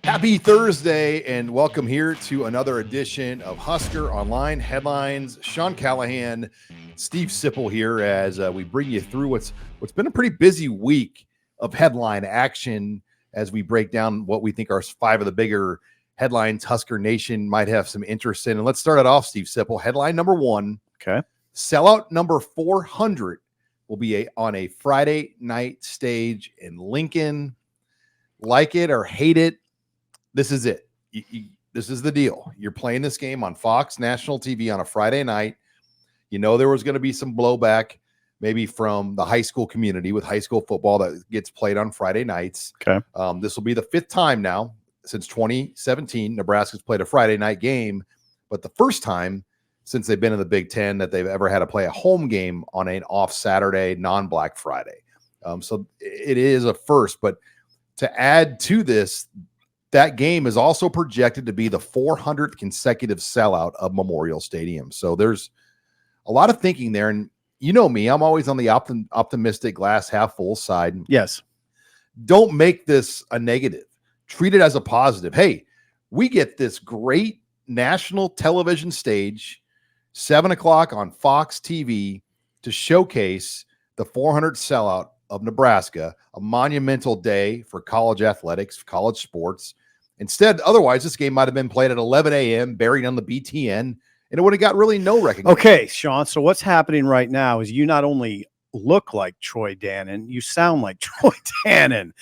Happy Thursday and welcome here to another edition of Husker Online Headlines. Sean Callahan, Steve Sipple here as we bring you through what's been a pretty busy week of headline action as we break down what we think are five of the bigger headlines Husker Nation might have some interest in. And let's start it off, Steve Sipple. Headline number one. Okay. Sellout number 400 will be on a Friday night stage in Lincoln. Like it or hate it, this is it. This is the deal. You're playing this game on Fox National TV on a Friday night. You know there was going to be some blowback maybe from the high school community with high school football that gets played on Friday nights. Okay. This will be the fifth time now since 2017 Nebraska's played a Friday night game, but the first time since they've been in the Big Ten that they've ever had to play a home game on an off Saturday, non-Black Friday. So it is a first, but to add to this, that game is also projected to be the 400th consecutive sellout of Memorial Stadium. So there's a lot of thinking there. And you know me, I'm always on the optimistic glass half full side. Yes. Don't make this a negative. Treat it as a positive. Hey, we get this great national television stage, 7 o'clock on Fox TV, to showcase the 400 sellout of Nebraska, a monumental day for college athletics, college sports. Instead, otherwise, this game might have been played at 11 a.m., buried on the BTN, and it would have got really no recognition. Okay, Sean, so what's happening right now is you not only look like Troy Dannon, you sound like Troy Dannon,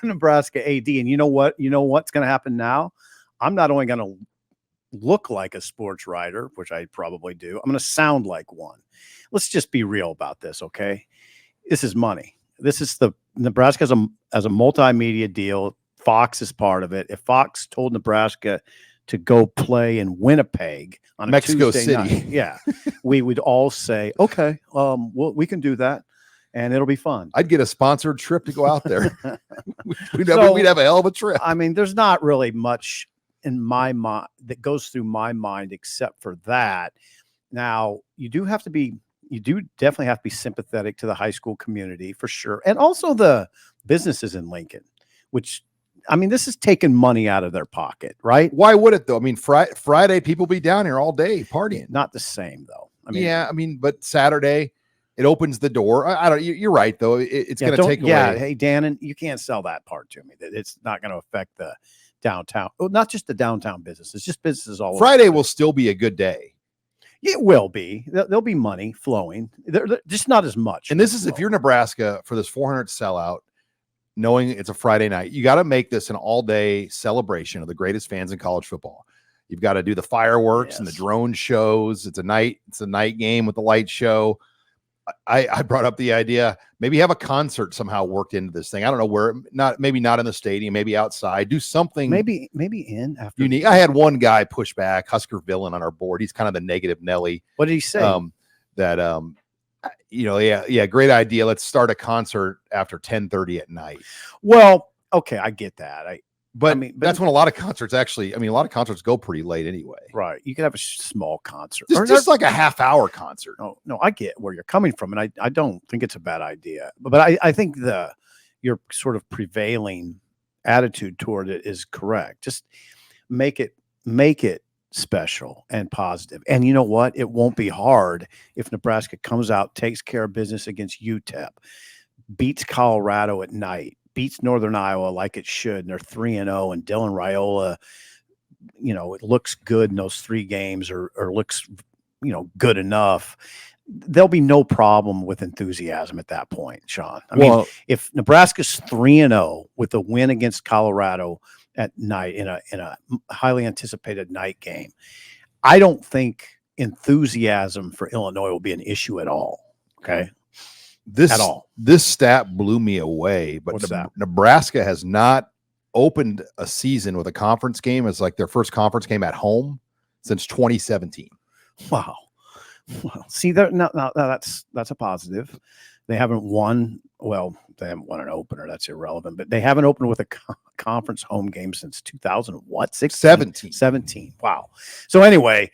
Nebraska AD. And you know what? You know what's going to happen now? I'm not only going to look like a sports writer, which I probably do, I'm going to sound like one. Let's just be real about this, okay? This is money. This is Nebraska as a multimedia deal. Fox is part of it. If Fox told Nebraska to go play in Winnipeg on Mexico Tuesday City, night, yeah, we would all say, okay, we can do that, and it'll be fun. I'd get a sponsored trip to go out there. we'd have a hell of a trip. I mean, there's not really much in my mind that goes through my mind except for that. Now, you do definitely have to be sympathetic to the high school community for sure. And also the businesses in Lincoln, which, I mean, this is taking money out of their pocket, right? Why would it though? I mean, Friday people be down here all day partying. Not the same though. I mean, yeah, I mean, but Saturday it opens the door. I don't. You're right though. It's going to take away. Yeah, hey Dan, you can't sell that part to me. That it's not going to affect the downtown. Well, not just the downtown business. It's just businesses all over. Friday will still be a good day. It will be. There'll be money flowing. They're just not as much. And this is, if you're Nebraska for this 400 sellout, knowing it's a Friday night, you got to make this an all-day celebration of the greatest fans in college football. You've got to do the fireworks and the drone shows. It's a night game with the light show. I brought up the idea, maybe have a concert somehow worked into this thing. I don't know where, maybe not in the stadium, maybe outside, do something. Maybe in after unique. I had one guy push back, Husker Villain on our board. He's kind of the negative Nelly. What did he say? Great idea. Let's start a concert after 10:30 at night. Well, okay, I get that. But that's when a lot of concerts go pretty late anyway. Right. You could have a small concert. Just like a half-hour concert. No, I get where you're coming from, and I don't think it's a bad idea. But I think your sort of prevailing attitude toward it is correct. Just make it special and positive. And you know what? It won't be hard if Nebraska comes out, takes care of business against UTEP, beats Colorado at night, beats Northern Iowa like it should, and they're 3-0, and Dylan Raiola, it looks good in those 3 games or looks, good enough. There'll be no problem with enthusiasm at that point, Sean. I mean, if Nebraska's 3-0 with a win against Colorado at night in a highly anticipated night game, I don't think enthusiasm for Illinois will be an issue at all. Okay. This stat blew me away, but Nebraska has not opened a season with a conference game as like their first conference game at home since 2017. Wow. Well, see, that's a positive. They haven't won. Well, they haven't won an opener. That's irrelevant. But they haven't opened with a conference home game since 17. Wow. So anyway,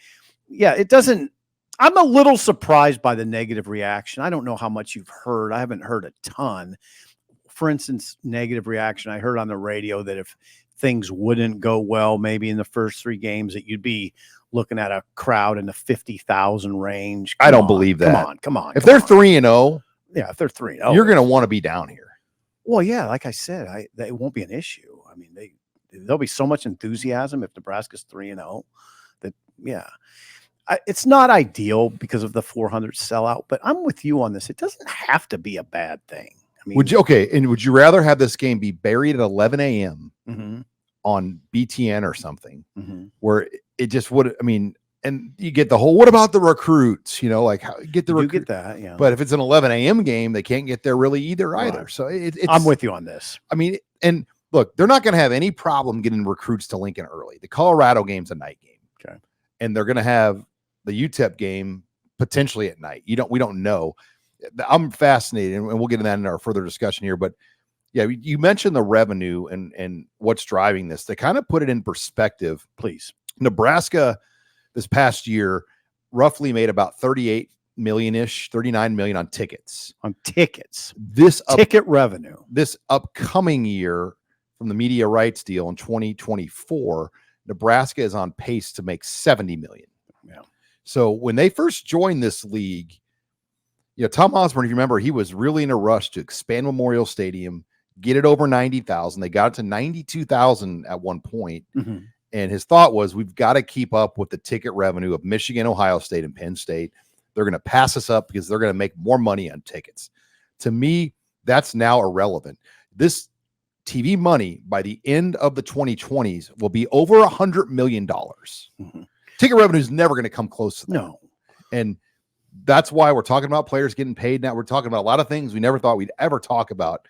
yeah, it doesn't. I'm a little surprised by the negative reaction. I don't know how much you've heard. I haven't heard a ton. For instance, negative reaction. I heard on the radio that if things wouldn't go well maybe in the first 3 games, that you'd be looking at a crowd in the 50,000 range. I don't believe that. Come on. If they're 3-0, yeah, if they're 3-0, you're going to want to be down here. Well, yeah, like I said, it won't be an issue. I mean, there'll be so much enthusiasm if Nebraska's 3-0 that, yeah. It's not ideal because of the 400 sellout, but I'm with you on this. It doesn't have to be a bad thing. I mean, would you rather have this game be buried at 11 a.m. Mm-hmm. on BTN or something, mm-hmm. where it just would, I mean, and you get the whole, what about the recruits? You know, like how get the you recruit, get that, yeah. But if it's an 11 a.m. game, they can't get there really either. Right. So it's, I'm with you on this. I mean, and look, they're not going to have any problem getting recruits to Lincoln early. The Colorado game's a night game. Okay. And they're going to have the UTEP game potentially at night. We don't know. I'm fascinated, and we'll get into that in our further discussion here. But yeah, you mentioned the revenue and what's driving this. To kind of put it in perspective, please. Nebraska this past year roughly made about 38 million-ish, 39 million on tickets. Ticket revenue. This upcoming year, from the media rights deal in 2024, Nebraska is on pace to make 70 million. Yeah. So when they first joined this league, Tom Osborne, if you remember, he was really in a rush to expand Memorial Stadium, get it over 90,000. They got it to 92,000 at one point. Mm-hmm. And his thought was, we've got to keep up with the ticket revenue of Michigan, Ohio State, and Penn State. They're going to pass us up because they're going to make more money on tickets. To me, that's now irrelevant. This TV money by the end of the 2020s will be over $100 million. Mm-hmm. Ticket revenue is never going to come close to that. No. And that's why we're talking about players getting paid now. We're talking about a lot of things we never thought we'd ever talk about.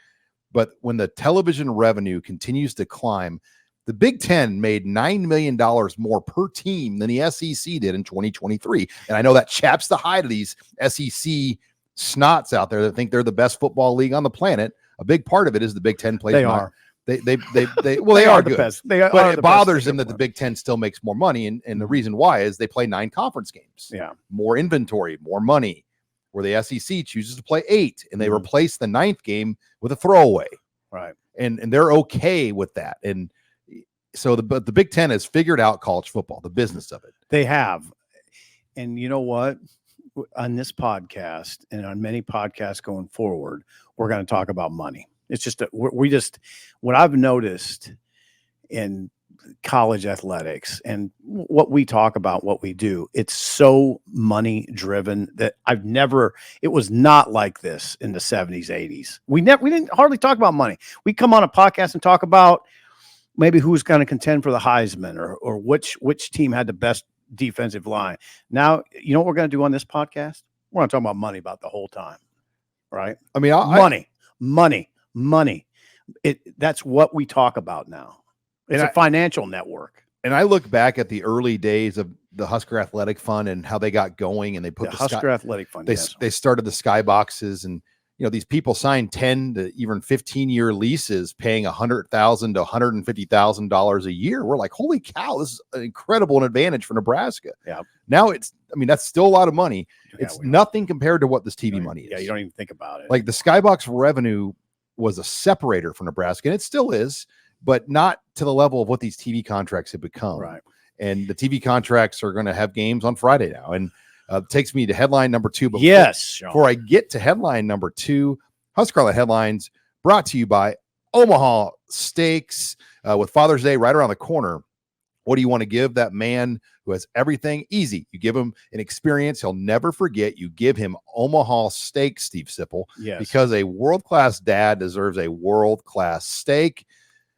But when the television revenue continues to climb, the Big Ten made $9 million more per team than the SEC did in 2023. And I know that chaps the hide of these SEC snots out there that think they're the best football league on the planet. A big part of it is the Big Ten plays. They are. They are good. Best. But it bothers them that the Big Ten still makes more money. And the reason why is they play 9 conference games. Yeah. More inventory, more money, where the SEC chooses to play 8 and they replace the 9th game with a throwaway. Right. And they're okay with that. And so the Big Ten has figured out college football, the business of it. They have. And you know what? On this podcast and on many podcasts going forward, we're going to talk about money. It's just what I've noticed in college athletics and what we talk about, what we do, it's so money driven that it was not like this in the 70s, 80s. We didn't hardly talk about money. We come on a podcast and talk about maybe who's going to contend for the Heisman or which team had the best defensive line. Now, you know what we're going to do on this podcast? We're going to talk about money about the whole time, right? I mean, money. That's what we talk about now. It's a financial network. And I look back at the early days of the Husker Athletic Fund and how they got going, and they put the Husker Athletic Fund. They started the skyboxes, and these people signed 10 to even 15-year leases, paying $100,000 to $150,000 a year. We're like, holy cow, this is an incredible advantage for Nebraska. Yeah. Now that's still a lot of money. It's nothing compared to what this TV money is. Yeah, you don't even think about it. Like the skybox revenue was a separator for Nebraska, and it still is, but not to the level of what these TV contracts have become. Right. And the TV contracts are going to have games on Friday now. And it takes me to headline number 2. But before I get to headline number 2, HuskerOnline headlines brought to you by Omaha Steaks. With Father's Day right around the corner, what do you want to give that man who has everything? Easy. You give him an experience he'll never forget. You give him Omaha Steaks, Steve Sipple. Yes. Because a world-class dad deserves a world-class steak.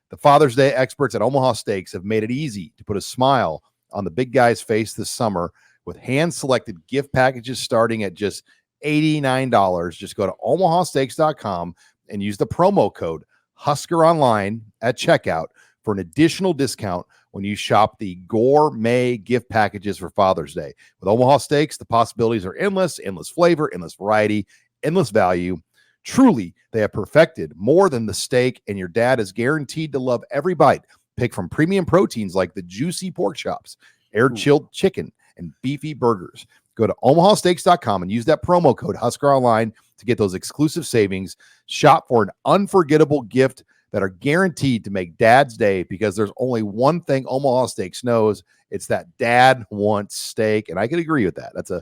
The Father's Day experts at Omaha Steaks have made it easy to put a smile on the big guy's face this summer with hand-selected gift packages starting at just $89. Just go to omahasteaks.com and use the promo code HuskerOnline at checkout for an additional discount when you shop the gourmet gift packages for Father's Day. With Omaha Steaks, the possibilities are endless flavor, endless variety, endless value. Truly, they have perfected more than the steak, and your dad is guaranteed to love every bite. Pick from premium proteins like the juicy pork chops, air-chilled chicken, and beefy burgers. Go to omahasteaks.com and use that promo code HuskerOnline to get those exclusive savings. Shop for an unforgettable gift that are guaranteed to make Dad's day, because there's only one thing Omaha Steaks knows. It's that Dad wants steak. And I can agree with that. That's a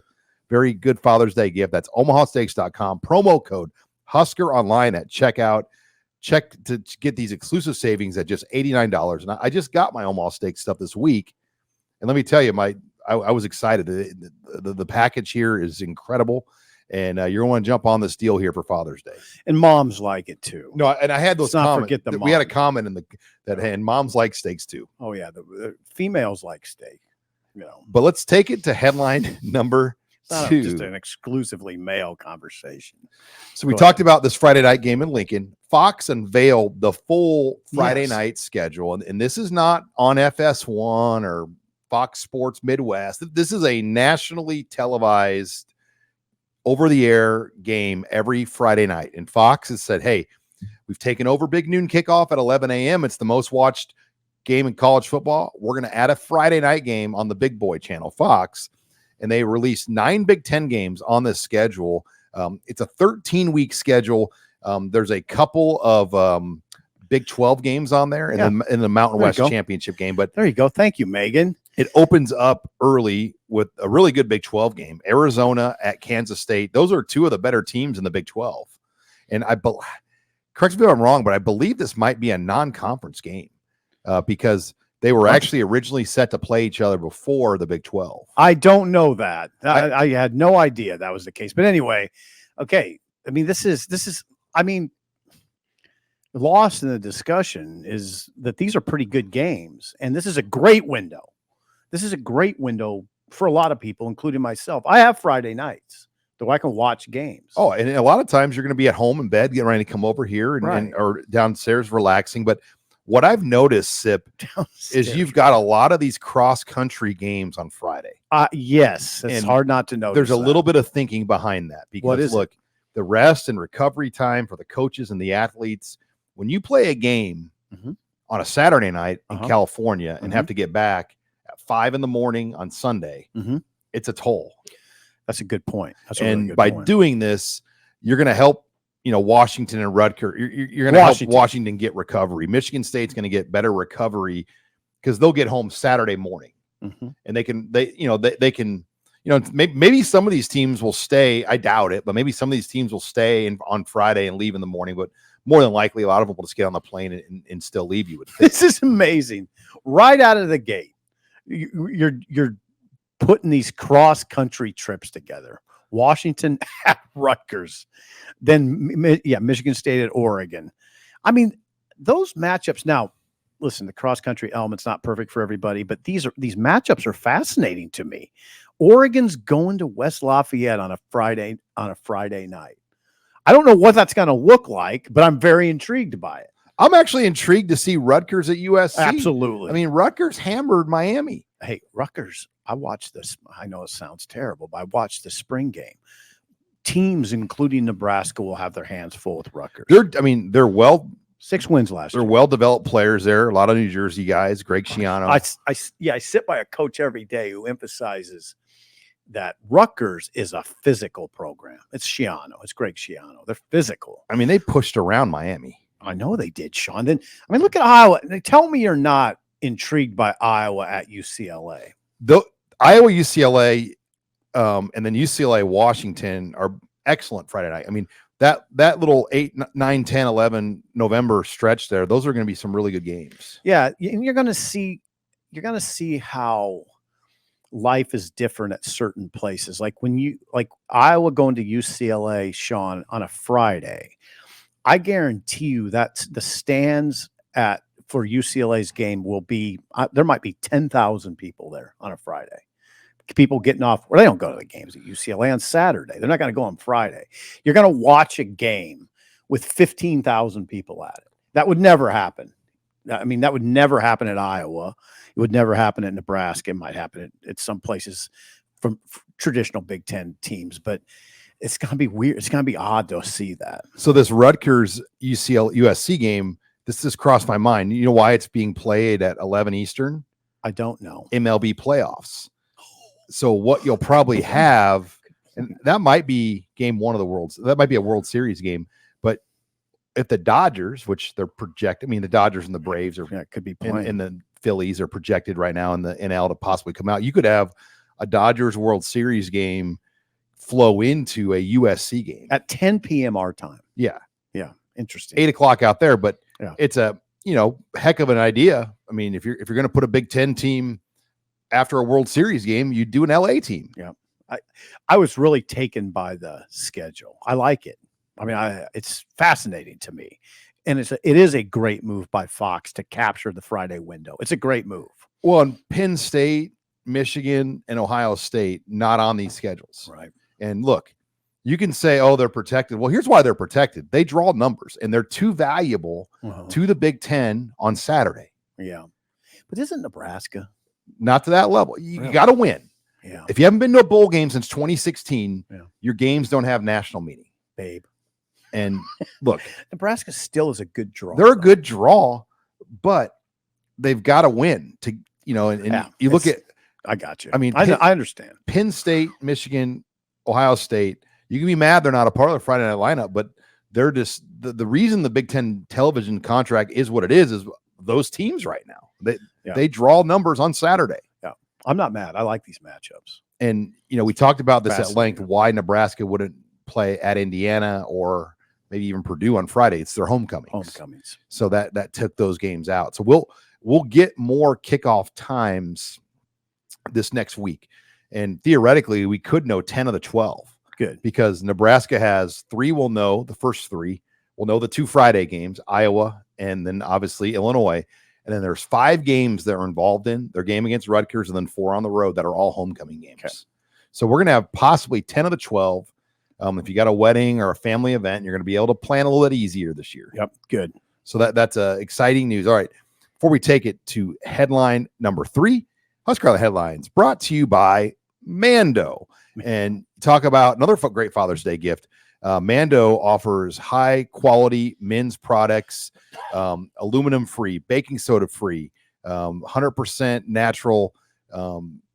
very good Father's Day gift. That's omahasteaks.com. Promo code HuskerOnline at checkout. Check to get these exclusive savings at just $89. And I just got my Omaha Steaks stuff this week. And let me tell you, I was excited. The package here is incredible. And you're going to want to jump on this deal here for Father's Day. And moms like it too. No, and I had those comments. We had a comment and moms like steaks too. Oh yeah, the females like steak. But let's take it to headline number two. Just an exclusively male conversation. So we talked about this Friday night game in Lincoln. Fox unveiled the full Friday night schedule, and this is not on FS1 or Fox Sports Midwest. This is a nationally televised, over-the-air game every Friday night. And Fox has said, hey, we've taken over Big Noon Kickoff at 11 a.m. It's the most watched game in college football. We're going to add a Friday night game on the big boy channel, Fox. And they released 9 Big Ten games on this schedule. It's a 13-week schedule. There's a couple of Big 12 games on there in the Mountain West Championship game. But there you go. Thank you, Megan. It opens up early with a really good Big 12 game. Arizona at Kansas State. Those are two of the better teams in the Big 12. And correct me if I'm wrong, but I believe this might be a non-conference game because they were actually originally set to play each other before the Big 12. I don't know that. I had no idea that was the case. But anyway, okay. I mean, this is, lost in the discussion is that these are pretty good games. And this is a great window. This is a great window for a lot of people, including myself. I have Friday nights, so I can watch games. Oh, and a lot of times you're going to be at home in bed, getting ready to come over here or downstairs relaxing. But what I've noticed, Sip, is you've got a lot of these cross-country games on Friday. Yes, it's hard not to notice. There's a little bit of thinking behind that. Because, look, the rest and recovery time for the coaches and the athletes, when you play a game on a Saturday night in California and have to get back at 5 a.m. on Sunday, it's a toll. That's a good point. By doing this, you're going to help, Washington and Rutgers. You're going to help Washington get recovery. Michigan State's going to get better recovery because they'll get home Saturday morning, and they can, maybe some of these teams will stay. I doubt it, but maybe some of these teams will stay on Friday and leave in the morning. But more than likely, a lot of them will just get on the plane and still leave you. This is amazing. Right out of the gate, you're putting these cross-country trips together. Washington at Rutgers, then Michigan State at Oregon. I mean, those matchups. Now, listen, the cross-country element's not perfect for everybody, but these matchups are fascinating to me. Oregon's going to West Lafayette on a Friday night. I don't know what that's going to look like, but I'm very intrigued by it. I'm actually intrigued to see Rutgers at USC. Absolutely. I mean, Rutgers hammered Miami. Hey, Rutgers, I watched this. I know it sounds terrible, but I watched the spring game. Teams, including Nebraska, will have their hands full with Rutgers. They're 6 wins last year. They're well-developed players there. A lot of New Jersey guys. Greg Schiano. I sit by a coach every day who emphasizes that Rutgers is a physical program. It's Schiano. It's Greg Schiano. They're physical. I mean, they pushed around Miami. I know they did, Sean. Then, look at Iowa. Tell me you're not intrigued by Iowa at UCLA. Iowa, UCLA, and then UCLA, Washington are excellent Friday night. I mean, that little 8, 9, 10, 11 November stretch there, those are going to be some really good games. Yeah, and you're going to see how life is different at certain places. Like Iowa going to UCLA, Sean, on a Friday. I guarantee you that the stands for UCLA's game will be there might be 10,000 people there on a Friday. People getting off. Well, they don't go to the games at UCLA on Saturday. They're not going to go on Friday. You're going to watch a game with 15,000 people at it. That would never happen. I mean, that would never happen at Iowa. It would never happen at Nebraska. It might happen at some places from traditional Big Ten teams, but it's going to be weird. It's going to be odd to see that. So this Rutgers USC game, this just crossed my mind. You know why it's being played at 11 Eastern? I don't know. MLB playoffs. So what you'll probably have, and that might be game one of the Worlds. That might be a World Series game, but if the Dodgers, which they're projected, I mean, the Dodgers and the Braves are could be playing. and the Phillies are projected right now in the NL to possibly come out. You could have a Dodgers World Series game flow into a USC game at 10 p.m. our time. Yeah. Interesting. 8 o'clock out there, but Yeah. it's a, heck of an idea. I mean, if you're going to put a Big Ten team after a World Series game, you do an LA team. Yeah. I was really taken by the schedule. I like it. I mean, it's fascinating to me. And it is a great move by Fox to capture the Friday window. It's a great move. Well, and Penn State, Michigan, and Ohio State not on these schedules. Right. And look, you can say, oh, they're protected. Well, here's why they're protected. They draw numbers, and they're too valuable to the Big Ten on Saturday. Yeah. But isn't Nebraska? Not to that level. You got to win. Yeah. If you haven't been to a bowl game since 2016, Yeah. your games don't have national meaning. Babe. And look, Nebraska still is a good draw. they're a good draw, but they've got to win to, and you look at, I got you. I mean, I understand. Penn State, Michigan, Ohio State, you can be mad they're not a part of the Friday night lineup, but they're just the reason the Big Ten television contract is what it is those teams right now. They draw numbers on Saturday. Yeah. I'm not mad. I like these matchups. And, we talked about this at length, why Nebraska wouldn't play at Indiana or maybe even Purdue on Friday. It's their homecomings. So that took those games out. So we'll get more kickoff times this next week. And theoretically, we could know 10 of the 12. Good. Because Nebraska has 3 we'll know, the first 3. We'll know the 2 Friday games, Iowa, and then obviously Illinois. And then there's 5 games that are involved in their game against Rutgers, and then 4 on the road that are all homecoming games. Okay. So we're going to have possibly 10 of the 12. If you got a wedding or a family event, you're going to be able to plan a little bit easier this year. Yep. Good. So that's exciting news. All right. Before we take it to headline number 3, HuskerOnline headlines brought to you by Mando. And talk about another great Father's Day gift. Mando offers high quality men's products, aluminum free, baking soda free, 100% natural,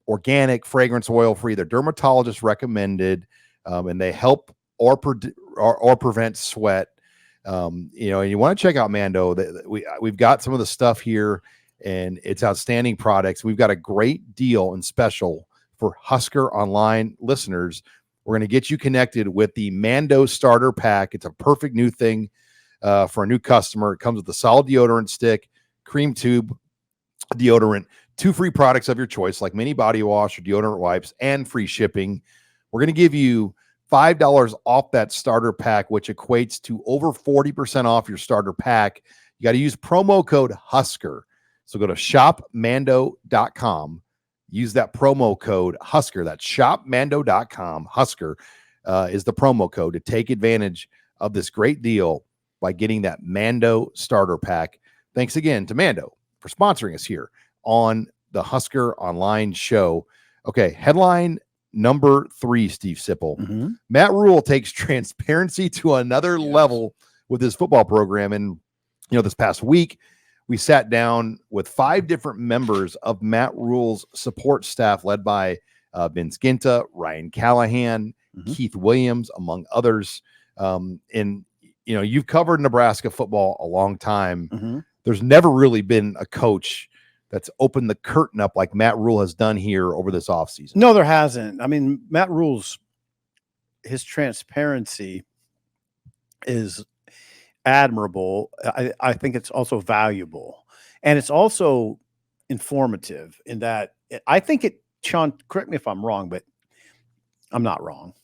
organic, fragrance oil free. They're dermatologist recommended, and they help or prevent sweat. And you want to check out Mando. We've got some of the stuff here, and it's outstanding products. We've got a great deal and special for HuskerOnline listeners. We're going to get you connected with the Mando starter pack. It's a perfect new thing for a new customer. It comes with a solid deodorant stick, cream tube deodorant, 2 free products of your choice, like mini body wash or deodorant wipes, and free shipping. We're going to give you $5 off that starter pack, which equates to over 40% off your starter pack. You got to use promo code Husker. So go to shopmando.com. Use that promo code Husker. That's shopmando.com. Husker is the promo code to take advantage of this great deal by getting that Mando starter pack. Thanks again to Mando for sponsoring us here on the HuskerOnline show. Okay, headline number 3, Steve Sipple. Mm-hmm. Matt Rhule takes transparency to another level with his football program. And, this past week, we sat down with 5 different members of Matt Rhule's support staff, led by Vince Ginta, Ryan Callahan, Keith Williams, among others. And, you've covered Nebraska football a long time. There's never really been a coach that's opened the curtain up like Matt Rhule has done here over this offseason. No, there hasn't. I mean, Matt Rhule's, his transparency is admirable. I think it's also valuable, and it's also informative in that I think it, Sean, correct me if I'm wrong, but I'm not wrong.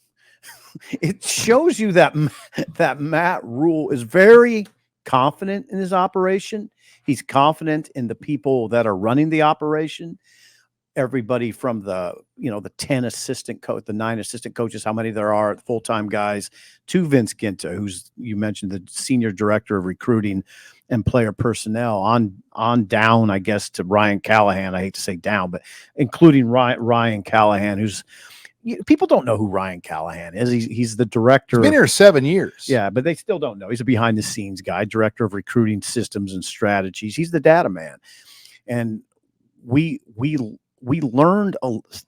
It shows you that Matt Rhule is very confident in his operation. He's confident in the people that are running the operation. Everybody from the 10 assistant coach, the 9 assistant coaches, how many there are, full-time guys, to Vince Ginta, who's, you mentioned, the senior director of recruiting and player personnel, on down, I guess, to Ryan Callahan. I hate to say down, but including Ryan Callahan, who's, people don't know who Ryan Callahan is. He's the director. He's been here 7 years. Yeah, but they still don't know. He's a behind-the-scenes guy, director of recruiting systems and strategies. He's the data man. And we learned,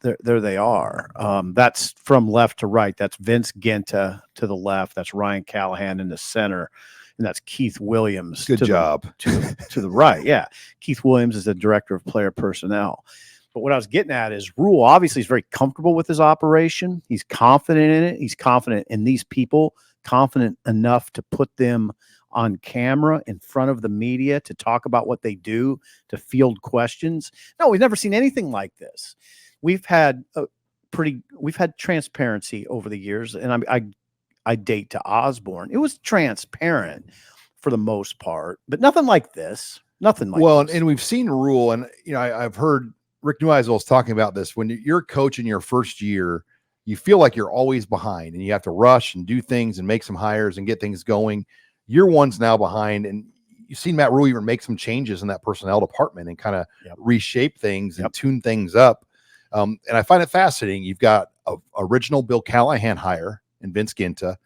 there they are. That's from left to right. That's Vince Ginta to the left. That's Ryan Callahan in the center. and that's Keith Williams. Good job. To the right. Yeah. Keith Williams is the director of player personnel. But what I was getting at is Rhule obviously is very comfortable with his operation. He's confident in it. He's confident in these people, confident enough to put them on camera in front of the media to talk about what they do, to field questions. No, we've never seen anything like this. We've had transparency over the years, and I date to Osborne. It was transparent for the most part, but nothing like this. Nothing like well, this. and we've seen Rhule, and I've heard Rick Neuheisel talking about this. When you're a coach in your first year, you feel like you're always behind, and you have to rush and do things and make some hires and get things going. Year one's now behind, and you've seen Matt Rhule even make some changes in that personnel department and kind of reshape things and tune things up. And I find it fascinating. You've got a original Bill Callahan hire in Vince Ginta,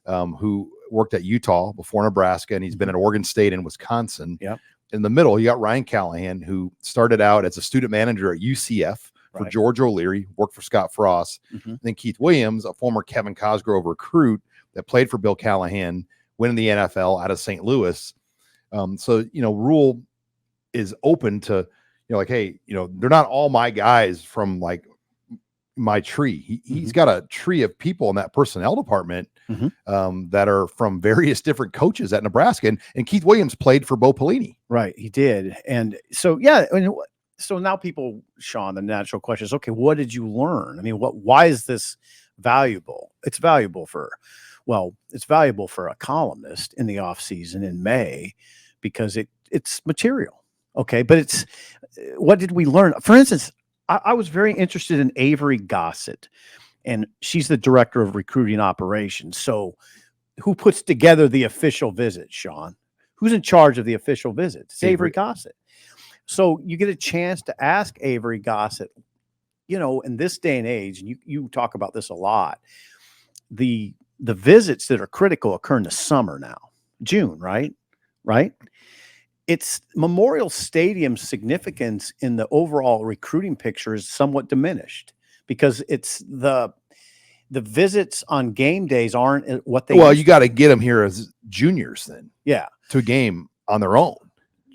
who worked at Utah before Nebraska, and he's been at Oregon State and Wisconsin. In the middle, you got Ryan Callahan, who started out as a student manager at UCF for George O'Leary, worked for Scott Frost. And then Keith Williams, a former Kevin Cosgrove recruit that played for Bill Callahan, went in the NFL out of St. Louis. So, Rhule is open to, like, hey, they're not all my guys from like my tree. He's got a tree of people in that personnel department that are from various different coaches at Nebraska. And Keith Williams played for Bo Pelini. Right. He did. And so, so now people, Sean, the natural question is, okay, what did you learn? I mean, why is this valuable? It's valuable for a columnist in the off season in May because it's material. Okay. But what did we learn? For instance, I was very interested in Avery Gossett, and she's the director of recruiting operations. So who puts together the official visit, Sean? Who's in charge of the official visit? It's Avery Gossett. So you get a chance to ask Avery Gossett, in this day and age, and you talk about this a lot, the visits that are critical occur in the summer now, June, right? It's Memorial Stadium's significance in the overall recruiting picture is somewhat diminished because it's the visits on game days aren't what they. Well, you got to get them here as juniors then. Yeah. To a game on their own.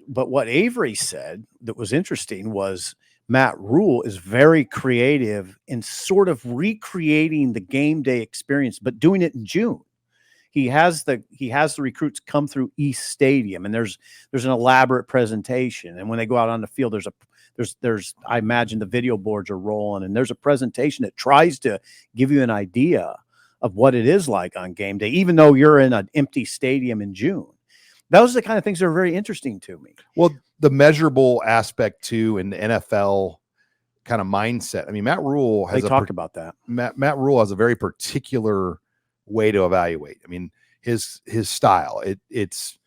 But what Avery said that was interesting was Matt Rhule is very creative in sort of recreating the game day experience, but doing it in June. He has the recruits come through East Stadium, and there's an elaborate presentation. And when they go out on the field, there's I imagine the video boards are rolling, and there's a presentation that tries to give you an idea of what it is like on game day, even though you're in an empty stadium in June. Those are the kind of things that are very interesting to me. Well, the measurable aspect too, in the NFL kind of mindset. I mean, Matt Rhule has talked about that. Matt Rhule has a very particular way to evaluate. I mean, his style. It's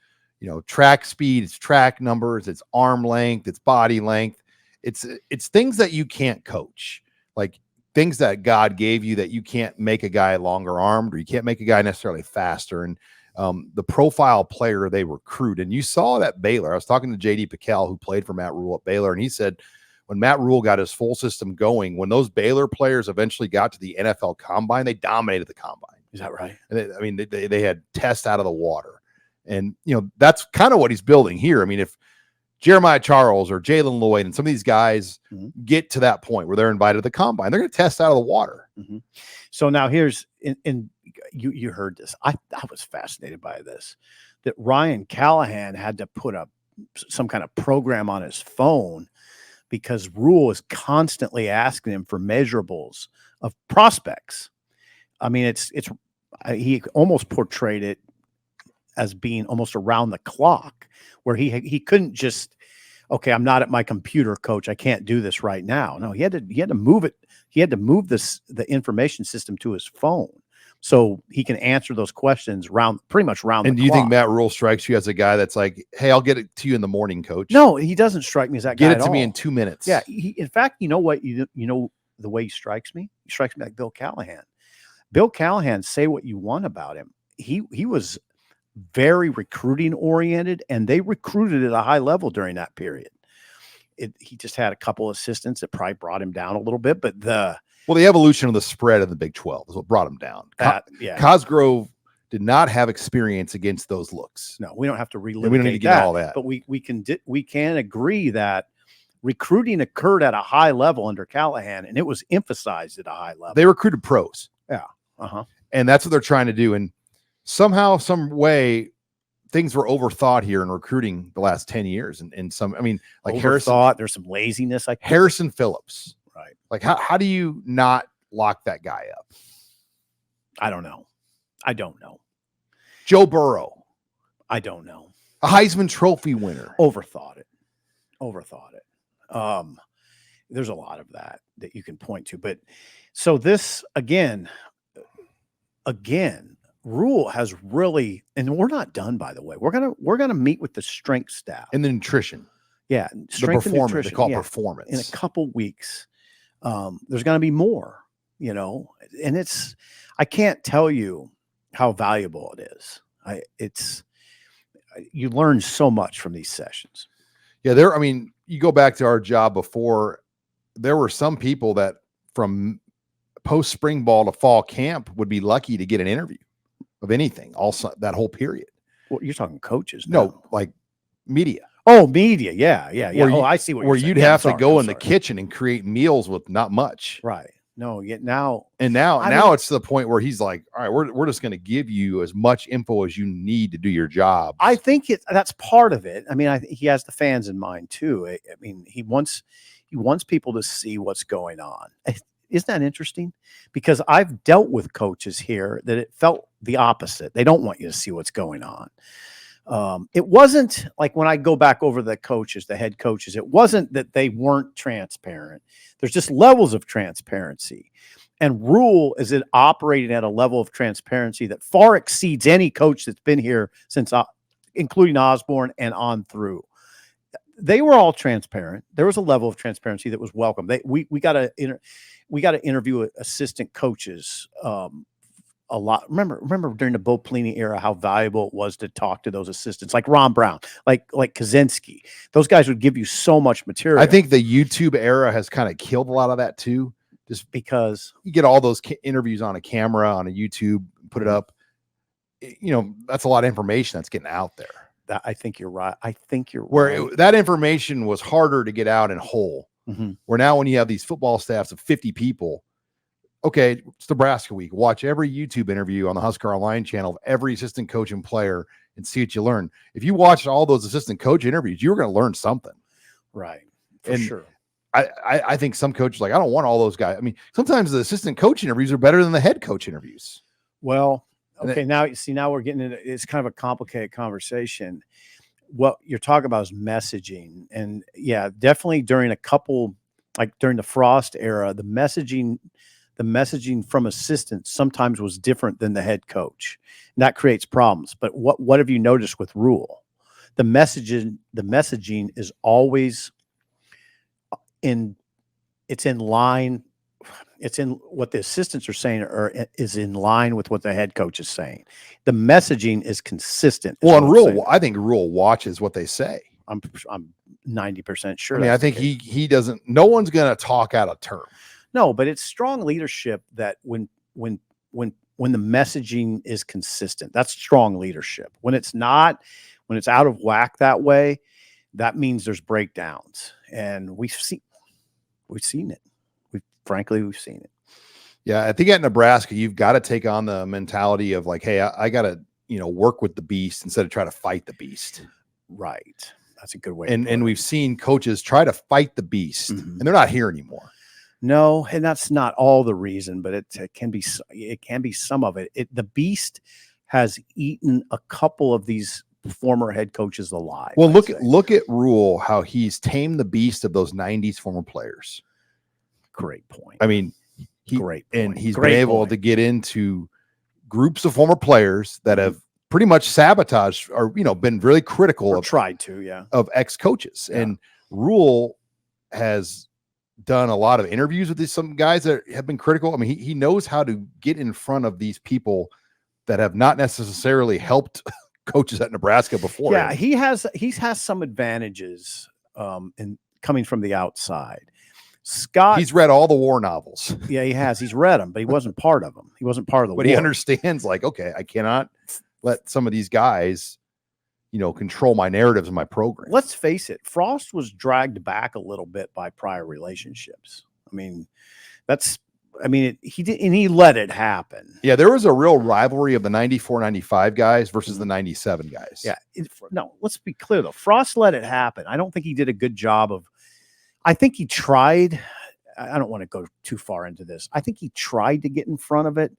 track speed, it's track numbers, it's arm length, it's body length. It's things that you can't coach, like things that God gave you that you can't make a guy longer armed, or you can't make a guy necessarily faster. And the profile player they recruit. And you saw that Baylor. I was talking to JD Piquel, who played for Matt Rhule at Baylor, and he said when Matt Rhule got his full system going, when those Baylor players eventually got to the NFL Combine, they dominated the Combine. Is that right? And they had tests out of the water. And, that's kind of what he's building here. I mean, if Jeremiah Charles or Jalen Lloyd and some of these guys get to that point where they're invited to the Combine, they're going to test out of the water. So now here's you heard this. I was fascinated by this, that Ryan Callahan had to put some kind of program on his phone because Rhule is constantly asking him for measurables of prospects. I mean, he almost portrayed it as being almost around the clock, where he couldn't just, okay, I'm not at my computer, coach, I can't do this right now. No, he had to move it. He had to move the information system to his phone so he can answer those questions pretty much round the clock. And do you think Matt Rhule strikes you as a guy that's like, hey, I'll get it to you in the morning, coach? No, he doesn't strike me as that guy. Get it to me in 2 minutes. Yeah. In fact, you know what? You know the way he strikes me? He strikes me like Bill Callahan. Bill Callahan, say what you want about him. He was very recruiting oriented, and they recruited at a high level during that period. He just had a couple assistants that probably brought him down a little bit, but the evolution of the spread of the Big 12 is what brought him down. Cosgrove did not have experience against those looks. No, we don't have to relitigate And we don't need to get all that. But we can agree that recruiting occurred at a high level under Callahan, and it was emphasized at a high level. They recruited pros. Yeah. And that's what they're trying to do. And somehow, some way, things were overthought here in recruiting the last 10 years. And some, I mean, like Overthought, there's some laziness. Harrison Phillips. Right. Like, how do you not lock that guy up? I don't know. Joe Burrow. I don't know. A Heisman Trophy winner. Overthought it. There's a lot of that you can point to. But so this again, Rhule has really, and we're not done, by the way. We're gonna meet with the strength staff and the nutrition. Yeah, strength and nutrition. They call performance in a couple weeks. There's gonna be more, and I can't tell you how valuable it is. You learn so much from these sessions. Yeah, you go back to our job before, there were some people that from post spring ball to fall camp would be lucky to get an interview of anything, also that whole period. Well, you're talking coaches. No, like media. Oh, media. Yeah. I see what you're saying. You'd have to go in the kitchen and create meals with not much. Right. No, yet now it's to the point where he's like, all right, we're just going to give you as much info as you need to do your job. I think that's part of it. I mean, he has the fans in mind too. I mean, he wants people to see what's going on. Isn't that interesting? Because I've dealt with coaches here that it felt the opposite. They don't want you to see what's going on. It wasn't like when I go back over the head coaches, it wasn't that they weren't transparent. There's just levels of transparency. And Rhule is operating at a level of transparency that far exceeds any coach that's been here since, including Osborne and on through. They were all transparent. There was a level of transparency that was welcome. We got to interview assistant coaches a lot. Remember during the Bo Pelini era, how valuable it was to talk to those assistants, like Ron Brown, like Kaczynski. Those guys would give you so much material. I think the YouTube era has kind of killed a lot of that too, just because you get all those interviews on a camera, on a YouTube, put it up. That's a lot of information that's getting out there. I think you're right. That information was harder to get out in whole. Mm-hmm. Where now when you have these football staffs of 50 people, okay, it's Nebraska week. Watch every YouTube interview on the HuskerOnline channel of every assistant coach and player and see what you learn. If you watched all those assistant coach interviews, you were going to learn something. Right. For sure. I think some coaches I don't want all those guys. I mean, sometimes the assistant coach interviews are better than the head coach interviews. Well, okay. Now we're getting into, it's kind of a complicated conversation. What you're talking about is messaging. And yeah, definitely during during the Frost era, the messaging from assistants sometimes was different than the head coach. And that creates problems. But what have you noticed with Rhule? The messaging is always it's in line. It's in what the assistants are saying is in line with what the head coach is saying. The messaging is consistent. Well, and Rhule, I think Rhule watches what they say. I'm 90% sure. I mean, I think he doesn't. No one's going to talk out of turn. No, but it's strong leadership that when the messaging is consistent, that's strong leadership. When it's not, when it's out of whack that way, that means there's breakdowns, and we've seen it. We've seen it. Yeah, I think at Nebraska, you've got to take on the mentality of like, hey, I got to, work with the beast instead of try to fight the beast. Right. That's a good way. And we've seen coaches try to fight the beast, and they're not here anymore. No, and that's not all the reason, but it can be some of it. The beast has eaten a couple of these former head coaches alive. Well, look at Rhule, how he's tamed the beast of those 90s former players. Great point. I mean, he's been able to get into groups of former players that have pretty much sabotaged or been really critical of ex-coaches. Yeah. And Rhule has done a lot of interviews with some guys that have been critical. I mean, he knows how to get in front of these people that have not necessarily helped coaches at Nebraska before. Yeah, he has some advantages in coming from the outside. Scott, He's read all the war novels. Yeah, he has. He's read them, but he wasn't part of them. He wasn't part of the But war. he understands, like, okay, I cannot let some of these guys, control my narratives and my program. Let's face it, Frost was dragged back a little bit by prior relationships. I mean, he let it happen. Yeah, there was a real rivalry of the 94, 95 guys versus the 97 guys. Yeah. No, let's be clear, though. Frost let it happen. I don't think he did a good job of, I think he tried. I don't want to go too far into this. I think he tried to get in front of it.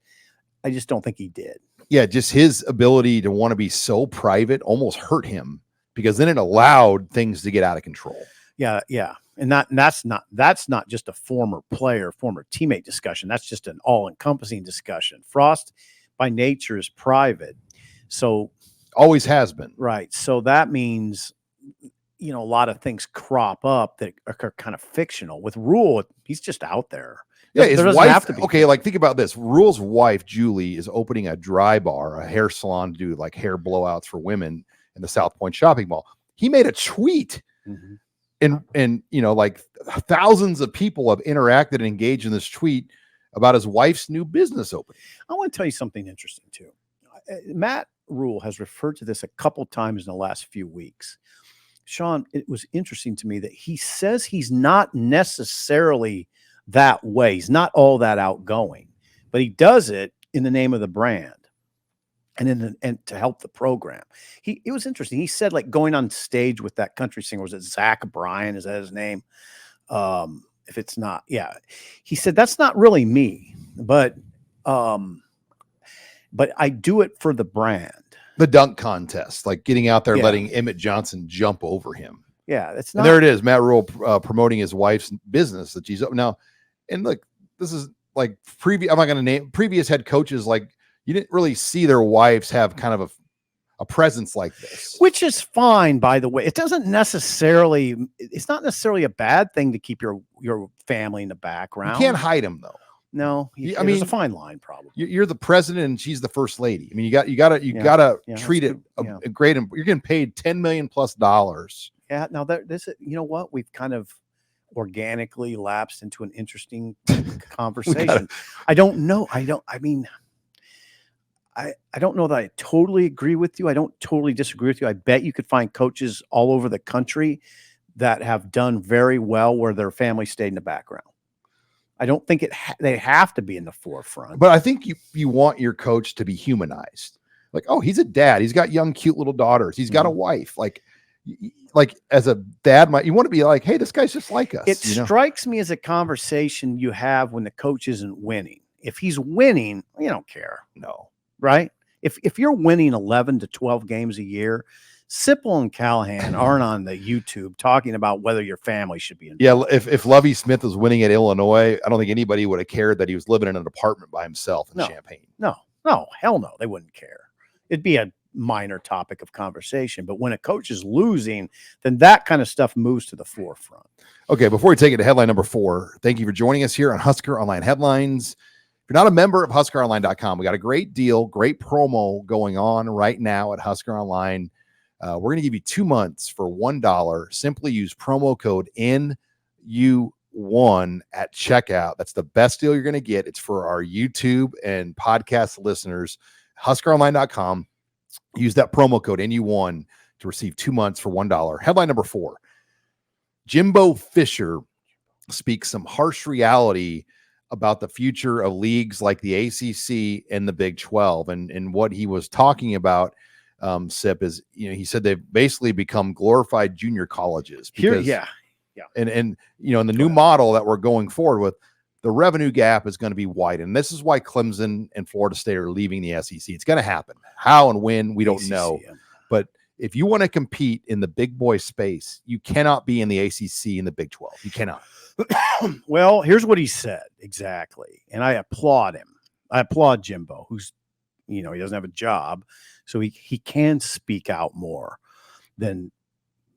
I just don't think he did. Yeah, just his ability to want to be so private almost hurt him, because then it allowed things to get out of control. Yeah. And that's not just a former player, former teammate discussion. That's just an all-encompassing discussion. Frost by nature is private. So always has been. Right. So that means, a lot of things crop up that are kind of fictional. With Rhule, he's just out there. Yeah, his doesn't wife. Have to be. Okay, like think about this. Rhule's wife, Julie, is opening a dry bar, a hair salon to do like hair blowouts for women in the South Point shopping mall. He made a tweet, and like thousands of people have interacted and engaged in this tweet about his wife's new business opening. I want to tell you something interesting too. Matt Rhule has referred to this a couple times in the last few weeks. Sean, it was interesting to me that he says he's not necessarily that way. He's not all that outgoing, but he does it in the name of the brand and to help the program. It was interesting. He said, like, going on stage with that country singer, was it Zach Bryan? Is that his name? If it's not, yeah. He said, that's not really me, but I do it for the brand. The dunk contest, like getting out there, letting Emmett Johnson jump over him. Yeah, it's not. And there it is, Matt Rhule promoting his wife's business that she's up now. And look, this is like previous. I'm not going to name previous head coaches. Like, you didn't really see their wives have kind of a presence like this, which is fine, by the way. It's not necessarily a bad thing to keep your family in the background. You can't hide them though. No, there's a fine line problem. You're the president and she's the first lady. I mean, you gotta treat it great. You're getting paid $10 million plus. Yeah. Now this is, you know what? We've kind of organically lapsed into an interesting conversation. I don't know. I don't know that I totally agree with you. I don't totally disagree with you. I bet you could find coaches all over the country that have done very well where their family stayed in the background. I don't think they have to be in the forefront. But I think you want your coach to be humanized. Like, oh, he's a dad. He's got young, cute little daughters. He's got a wife. Like as a dad, you want to be like, hey, this guy's just like us. It strikes me as a conversation you have when the coach isn't winning. If he's winning, you don't care. No. Right? If you're winning 11 to 12 games a year, Sipple and Callahan aren't on the YouTube talking about whether your family should be in. Yeah, if Lovie Smith was winning at Illinois, I don't think anybody would have cared that he was living in an apartment by himself in Champaign. No, hell no, they wouldn't care. It'd be a minor topic of conversation. But when a coach is losing, then that kind of stuff moves to the forefront. Okay, before we take it to headline number 4, thank you for joining us here on Husker Online Headlines. If you're not a member of HuskerOnline.com, we got a great deal, great promo going on right now at Husker Online. We're going to give you 2 months for $1. Simply use promo code NU1 at checkout. That's the best deal you're going to get. It's for our YouTube and podcast listeners. HuskerOnline.com. Use that promo code NU1 to receive 2 months for $1. Headline number 4. Jimbo Fisher speaks some harsh reality about the future of leagues like the ACC and the Big 12. And what he was talking about, Sip, is, he said they've basically become glorified junior colleges. Because, And in the new model that we're going forward with, the revenue gap is going to be wide. And this is why Clemson and Florida State are leaving the SEC. It's going to happen. How and when, we don't know. But if you want to compete in the big boy space, you cannot be in the ACC and the Big 12. You cannot. Well, here's what he said exactly. And I applaud him. I applaud Jimbo, who's, he doesn't have a job. So he can speak out more than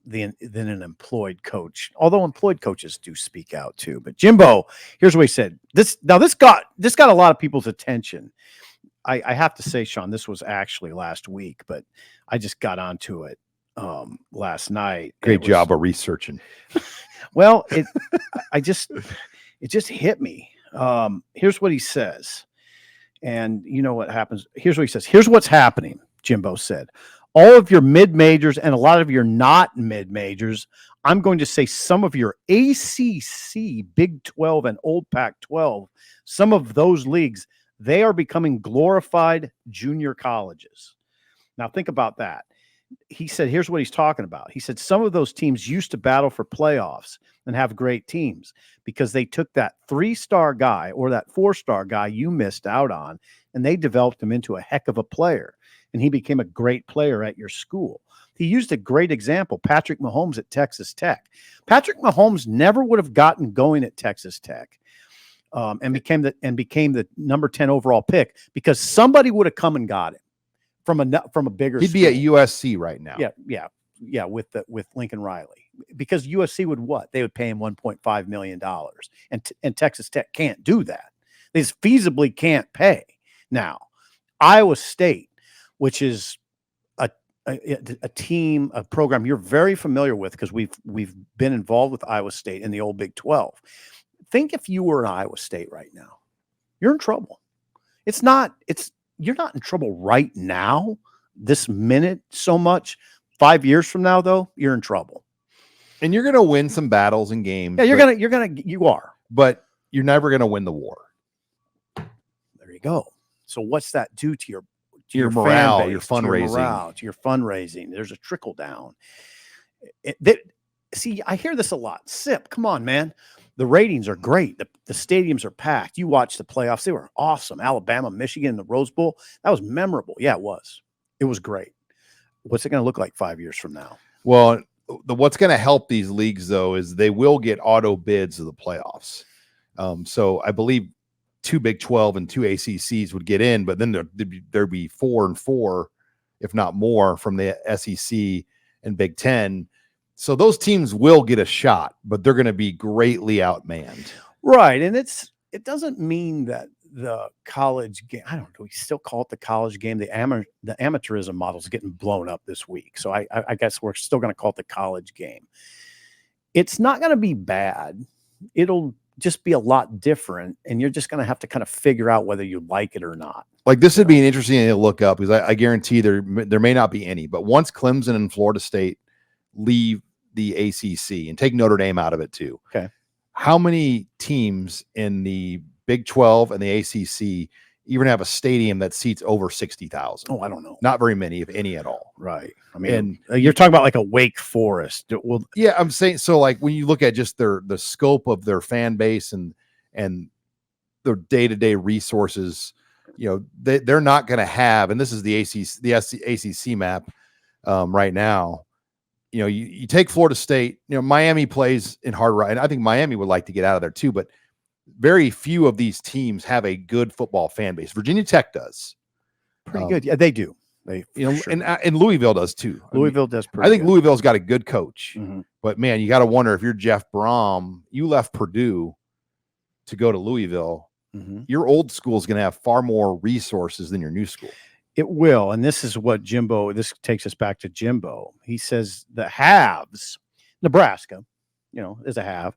an employed coach. Although employed coaches do speak out too. But Jimbo, here's what he said. This got a lot of people's attention. I have to say, Sean, this was actually last week, but I just got onto it last night. Great job of researching. Well, it just hit me. Here's what he says. And you know what happens? Here's what he says. Here's what's happening, Jimbo said. All of your mid-majors and a lot of your not mid-majors, I'm going to say some of your ACC, Big 12, and Old Pac-12, some of those leagues, they are becoming glorified junior colleges. Now, think about that. He said, here's what he's talking about. He said, some of those teams used to battle for playoffs and have great teams because they took that 3-star guy or that 4-star guy you missed out on, and they developed him into a heck of a player. And he became a great player at your school. He used a great example, Patrick Mahomes at Texas Tech. Patrick Mahomes never would have gotten going at Texas Tech and became the number 10 overall pick because somebody would have come and got him from a bigger He'd school. be at USC right now. Yeah, with Lincoln Riley, because USC would what? They would pay him $1.5 million, and Texas Tech can't do that. They just feasibly can't pay. Now, Iowa State, which is a team, a program you're very familiar with because we've been involved with Iowa State in the old Big 12. Think if you were in Iowa State right now, you're in trouble. You're not in trouble right now, this minute so much. 5 years from now, though, you're in trouble. And you're going to win some battles and games. Yeah, you are. But you're never going to win the war. There you go. So what's that do to your morale, fan base, your fundraising, to your fundraising? There's a trickle down. See, I hear this a lot. SIP, come on, man. The ratings are great. The stadiums are packed. You watch the playoffs. They were awesome. Alabama, Michigan, the Rose Bowl. That was memorable. Yeah, it was. It was great. What's it going to look like 5 years from now? Well, what's going to help these leagues, though, is they will get auto bids of the playoffs. So I believe 2 Big 12 and 2 ACCs would get in, but then there'd be 4 and 4, if not more, from the SEC and Big 10. So those teams will get a shot, but they're going to be greatly outmanned. Right. And it doesn't mean that the college game, I don't know, do we still call it the college game? The amateurism model is getting blown up this week. So I guess we're still going to call it the college game. It's not going to be bad. It'll just be a lot different. And you're just going to have to kind of figure out whether you like it or not. Like this would be an interesting thing to look up because I guarantee there may not be any, but once Clemson and Florida State leave the ACC and take Notre Dame out of it too. Okay. How many teams in the Big 12 and the ACC even have a stadium that seats over 60,000? Oh, I don't know. Not very many, if any at all. Right. I mean, and you're talking about like a Wake Forest. Well, yeah, I'm saying, so like when you look at just the scope of their fan base and their day-to-day resources, you know, they're not going to have, and this is the ACC map right now. You know, you take Florida State, you know, Miami plays in hard right. And I think Miami would like to get out of there too, but very few of these teams have a good football fan base. Virginia Tech does. Pretty good. Yeah, they do. Sure. and Louisville does too. Louisville does pretty I think good. Louisville's got a good coach. Mm-hmm. But man, you got to wonder if you're Jeff Brom, you left Purdue to go to Louisville. Mm-hmm. Your old school is going to have far more resources than your new school. It will. And this is what this takes us back to Jimbo. He says the haves, Nebraska, you know, is a have.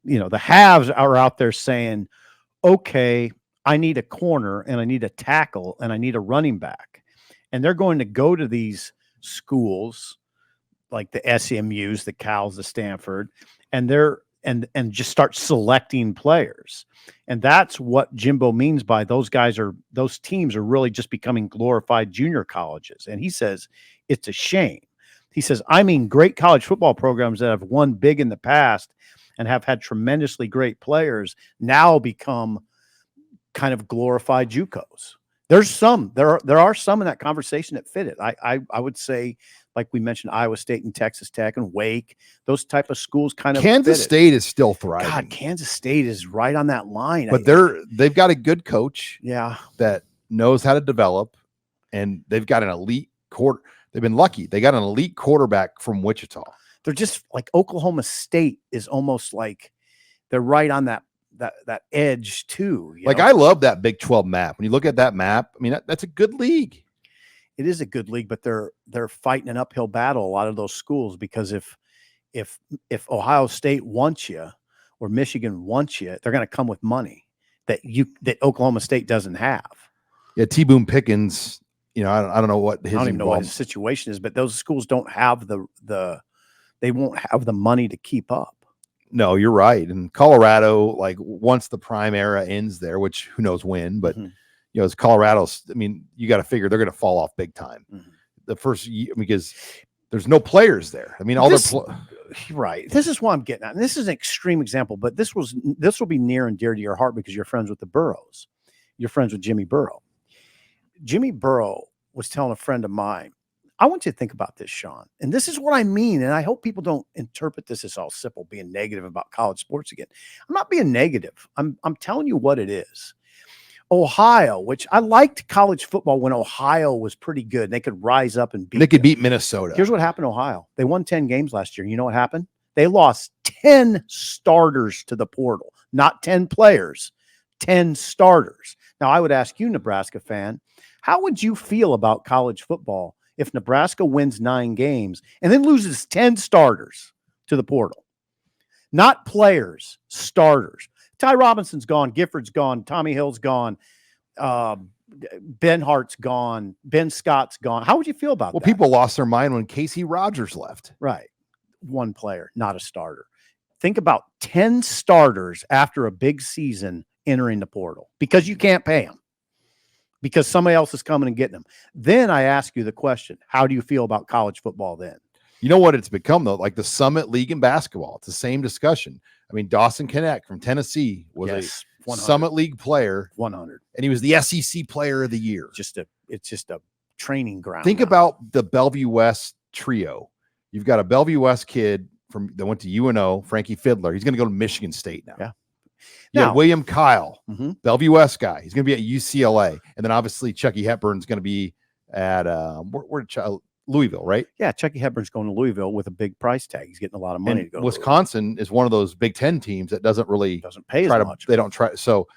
You know, the haves are out there saying, okay, I need a corner and I need a tackle and I need a running back. And they're going to go to these schools like the SMUs, the Cals, the Stanford, and and just start selecting players. And that's what Jimbo means by those teams are really just becoming glorified junior colleges. And he says it's a shame. He says, I mean, great college football programs that have won big in the past and have had tremendously great players now become kind of glorified JUCOs. There are some in that conversation that fit it. I would say, like we mentioned, Iowa State and Texas Tech and Wake, those type of schools kind of Kansas State is still thriving. God, Kansas State is right on that line. But they've got a good coach, that knows how to develop, and they've got an elite They've been lucky. They got an elite quarterback from Wichita. They're just like Oklahoma State is almost like they're right on that edge too. Like, I love that Big 12 map. When you look at that map, I mean, that's a good league. It is a good league, but they're fighting an uphill battle, a lot of those schools, because if if Ohio State wants you or Michigan wants you, they're going to come with money that Oklahoma State doesn't have. Yeah, T. Boone Pickens. You know, I don't know what his. I don't even know what his situation is, but those schools don't have they won't have the money to keep up. No, you're right. And Colorado, like once the prime era ends there, which who knows when, but you know, as Colorado's, I mean, you got to figure they're going to fall off big time. The first year, because there's no players there. I mean, right. This is what I'm getting at. And this is an extreme example, but this will be near and dear to your heart because you're friends with the Burrows. You're friends with Jimmy Burrow. Jimmy Burrow was telling a friend of mine, I want you to think about this, Sean. And this is what I mean. And I hope people don't interpret this as all simple, being negative about college sports again. I'm not being negative. I'm telling you what it is. Ohio, which I liked college football when Ohio was pretty good. They could rise up and beat. They could beat Minnesota. Here's what happened to Ohio. They won 10 games last year. You know what happened? They lost 10 starters to the portal, not 10 players, 10 starters. Now, I would ask you, Nebraska fan, how would you feel about college football if Nebraska wins 9 games and then loses 10 starters to the portal? Not players, starters. Ty Robinson's gone. Gifford's gone. Tommy Hill's gone. Ben Hart's gone. Ben Scott's gone. How would you feel about that? Well, people lost their mind when Casey Rogers left. Right. One player, not a starter. Think about 10 starters after a big season entering the portal because you can't pay them, because somebody else is coming and getting them. Then I ask you the question, how do you feel about college football then? You know what it's become, though? Like the Summit League in basketball. It's the same discussion. I mean, Dawson Connect from Tennessee was a Summit League player. 100. And he was the SEC Player of the Year. It's just a training ground. Think about the Bellevue West trio. You've got a Bellevue West kid that went to UNO, Frankie Fiddler. He's going to go to Michigan State now. Yeah. Now, William Kyle, Bellevue West guy. He's going to be at UCLA. And then obviously Chucky Hepburn's going to be at Louisville, right? Yeah, Chucky Hepburn's going to Louisville with a big price tag. He's getting a lot of money to go. Wisconsin is one of those Big Ten teams that doesn't pay as much. They don't try. So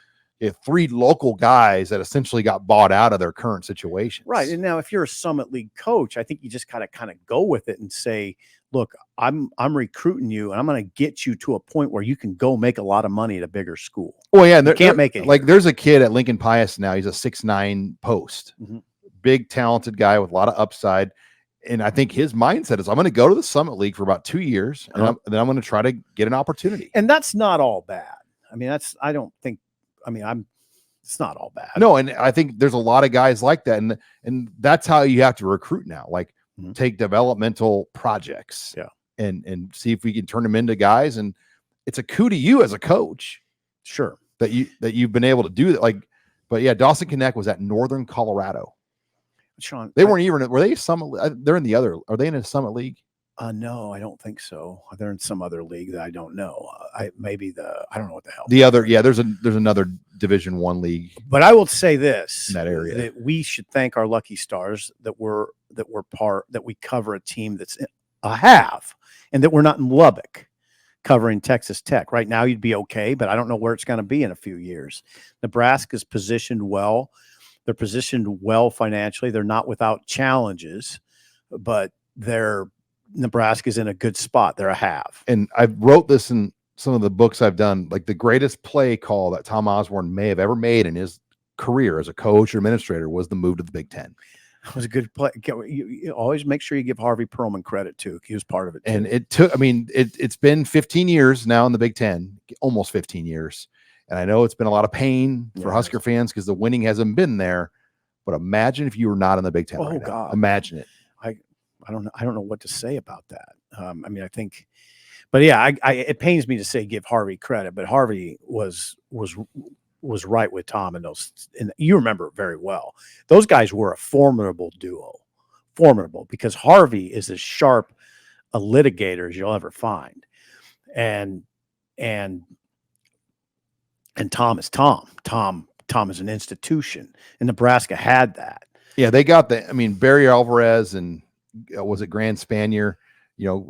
you have 3 local guys that essentially got bought out of their current situation. Right. And now if you're a Summit League coach, I think you just kind of go with it and say, look, I'm recruiting you and I'm going to get you to a point where you can go make a lot of money at a bigger school. Well, yeah, you can't make it. Like there's a kid at Lincoln Pius now. He's a 6'9" post, big talented guy with a lot of upside. And I think his mindset is I'm going to go to the Summit League for about 2 years, and then I'm going to try to get an opportunity. And that's not all bad. I mean, it's not all bad. No, and I think there's a lot of guys like that, and that's how you have to recruit now. Like take developmental projects, and see if we can turn them into guys. And it's a coup to you as a coach, sure, that you've been able to do that. Like, but yeah, Dawson Connect was at Northern Colorado. Sean, weren't even. Were they Summit? They're in the other. Are they in a Summit League? No, I don't think so. They're in some other league that I don't know. I don't know what the hell. The other, yeah. There's another Division I league. But I will say this in that area, that we should thank our lucky stars that we cover a team that's a half, and that we're not in Lubbock covering Texas Tech. Right now, you'd be okay, but I don't know where it's going to be in a few years. Nebraska's positioned well. They're positioned well financially. They're not without challenges, but Nebraska's in a good spot. They're a half. And I wrote this in some of the books I've done, like the greatest play call that Tom Osborne may have ever made in his career as a coach or administrator was the move to the Big Ten. It was a good play. You always make sure you give Harvey Perlman credit too. He was part of it too. And it's been 15 years now in the Big Ten, almost 15 years. And I know it's been a lot of pain for Husker fans because the winning hasn't been there. But imagine if you were not in the Big Ten. Oh, God. Imagine it. I don't know what to say about that. I think, but yeah, it pains me to say give Harvey credit, but Harvey was right with Tom and those. And you remember it very well. Those guys were a formidable duo, because Harvey is as sharp a litigator as you'll ever find, and Tom is Tom. Tom is an institution, and Nebraska had that. Yeah, they got Barry Alvarez and was it Grand Spanier,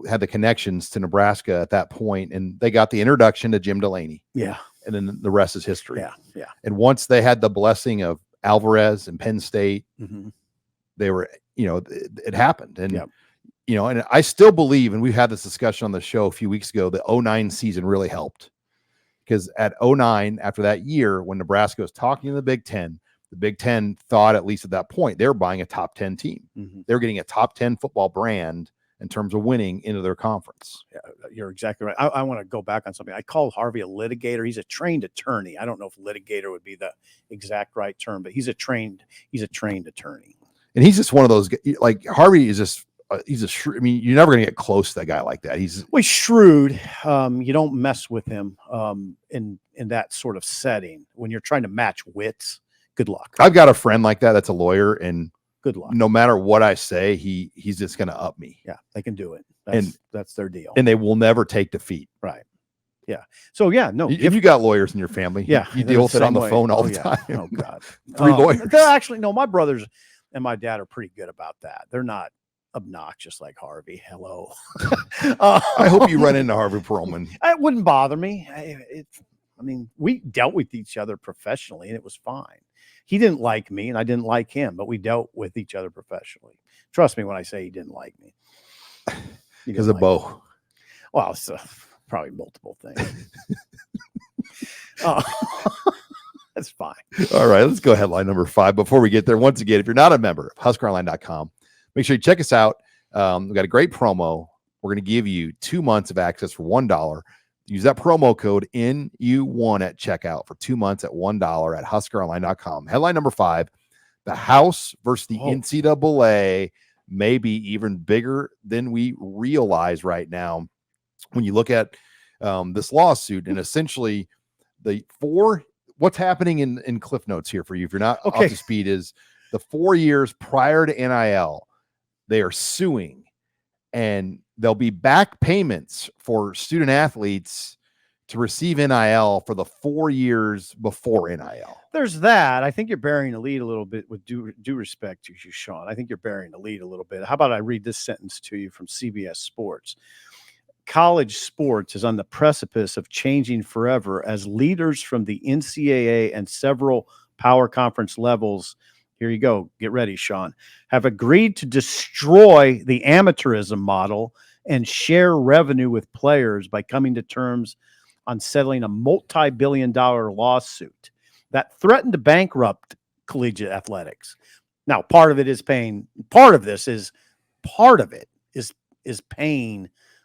had the connections to Nebraska at that point, and they got the introduction to Jim Delaney. Yeah. And then the rest is history. Yeah. Yeah. And once they had the blessing of Alvarez and Penn State, they were, it happened. And, And I still believe, and we had this discussion on the show a few weeks ago, the 09 season really helped, because at 09, after that year, when Nebraska was talking to the Big Ten thought, at least at that point, they were buying a top 10 team. Mm-hmm. They're getting a top 10 football brand in terms of winning into their conference. Yeah, you're exactly right. I want to go back on something. I called Harvey a litigator. He's a trained attorney. I don't know if litigator would be the exact right term, but he's a trained attorney. And he's just one of those, like Harvey is just, I mean, you're never going to get close to that guy like that. He's shrewd. You don't mess with him in that sort of setting when you're trying to match wits. Good luck. I've got a friend like that that's a lawyer, and good luck. No matter what I say, he's just going to up me. Yeah, they can do it. That's their deal. And they will never take defeat. Right. Yeah. So yeah, no. If you got lawyers in your family, yeah, you deal with it on the phone all the time. Oh God. 3 lawyers. They're actually my brothers and my dad are pretty good about that. They're not obnoxious like Harvey. Hello. I hope you run into Harvey Perlman. It wouldn't bother me. I mean, we dealt with each other professionally, and it was fine. He didn't like me, and I didn't like him, but we dealt with each other professionally. Trust me when I say he didn't like me. Because of Bo. Me. Well, it's probably multiple things. That's fine. All right, let's go headline number 5. Before we get there, once again, if you're not a member of HuskerOnline.com, make sure you check us out. We've got a great promo. We're going to give you 2 months of access for $1. Use that promo code NU1 at checkout for 2 months at $1 at HuskerOnline.com. Headline number 5, the House versus the NCAA may be even bigger than we realize right now. When you look at this lawsuit, and essentially what's happening in Cliff Notes here for you, if you're not up to speed, is the 4 years prior to NIL, they are suing, and there'll be back payments for student athletes to receive NIL for the 4 years before NIL. There's that. I think you're burying the lead a little bit with due respect to you, Sean. I think you're burying the lead a little bit. How about I read this sentence to you from CBS Sports? College sports is on the precipice of changing forever as leaders from the NCAA and several power conference levels, here you go, get ready, Sean, have agreed to destroy the amateurism model and share revenue with players by coming to terms on settling a multi-billion-dollar lawsuit that threatened to bankrupt collegiate athletics. Now, part of it is paying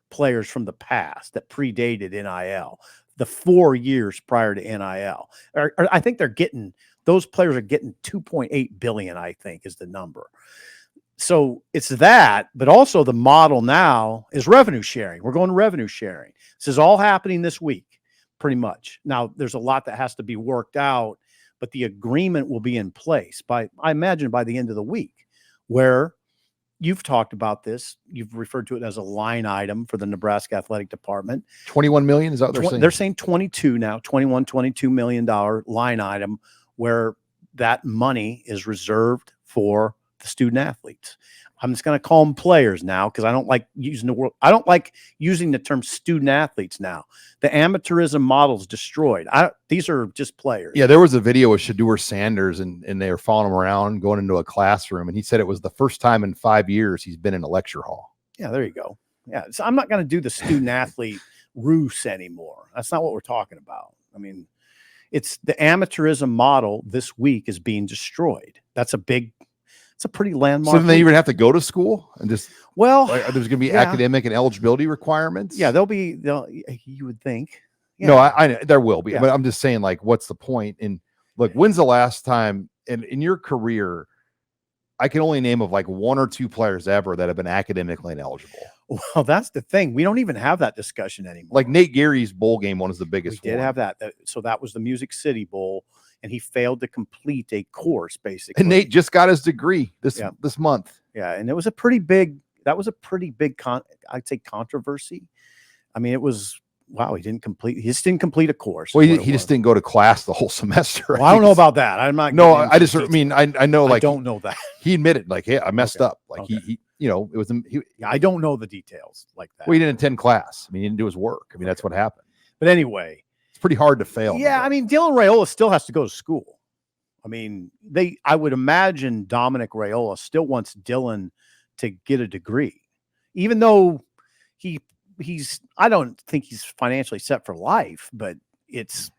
players from the past that predated NIL, the 4 years prior to NIL. I think those players are getting $2.8 billion, I think is the number. So it's that, but also the model now is revenue sharing. We're going to revenue sharing. This is all happening this week, pretty much. Now, there's a lot that has to be worked out, but the agreement will be in place I imagine by the end of the week, where you've talked about this. You've referred to it as a line item for the Nebraska Athletic Department. 21 million, is that what they're saying? They're saying 22 now, $22 million line item, where that money is reserved for the student athletes. I'm just going to call them players now because I don't like using the term student athletes now. The amateurism model is destroyed. These are just players. Yeah, there was a video with Shedeur Sanders, and they were following him around going into a classroom, and he said it was the first time in 5 years he's been in a lecture hall. Yeah, there you go. Yeah, so I'm not going to do the student athlete ruse anymore. That's not what we're talking about. I mean, it's the amateurism model this week is being destroyed. It's a pretty landmark. So then they even have to go to school and just, there's going to be academic and eligibility requirements. Yeah, you would think. Yeah. No, I know there will be, Yeah. but I'm just saying, like, what's the point? And look, when's the last time in your career, I can only name of like 1 or 2 players ever that have been academically ineligible. Well, that's the thing. We don't even have that discussion anymore. Like Nate Geary's bowl game one is the biggest. We did have that. So that was the Music City Bowl, and he failed to complete a course, basically. And Nate just got his degree this month. Yeah, and it was a pretty big I'd say controversy. I mean, it was, wow, he just didn't complete a course. Well, he just didn't go to class the whole semester. Well, I don't know about that. I'm not. No, I know. Like, I don't know that. He admitted, like, hey, I messed up. Like he it was. I don't know the details like that. Well, he didn't attend class. I mean, he didn't do his work. I mean, that's what happened. But anyway, it's pretty hard to fail. Yeah, I mean, Dylan Raiola still has to go to school. I mean, I would imagine Dominic Raiola still wants Dylan to get a degree. even though he's I don't think he's financially set for life, but it's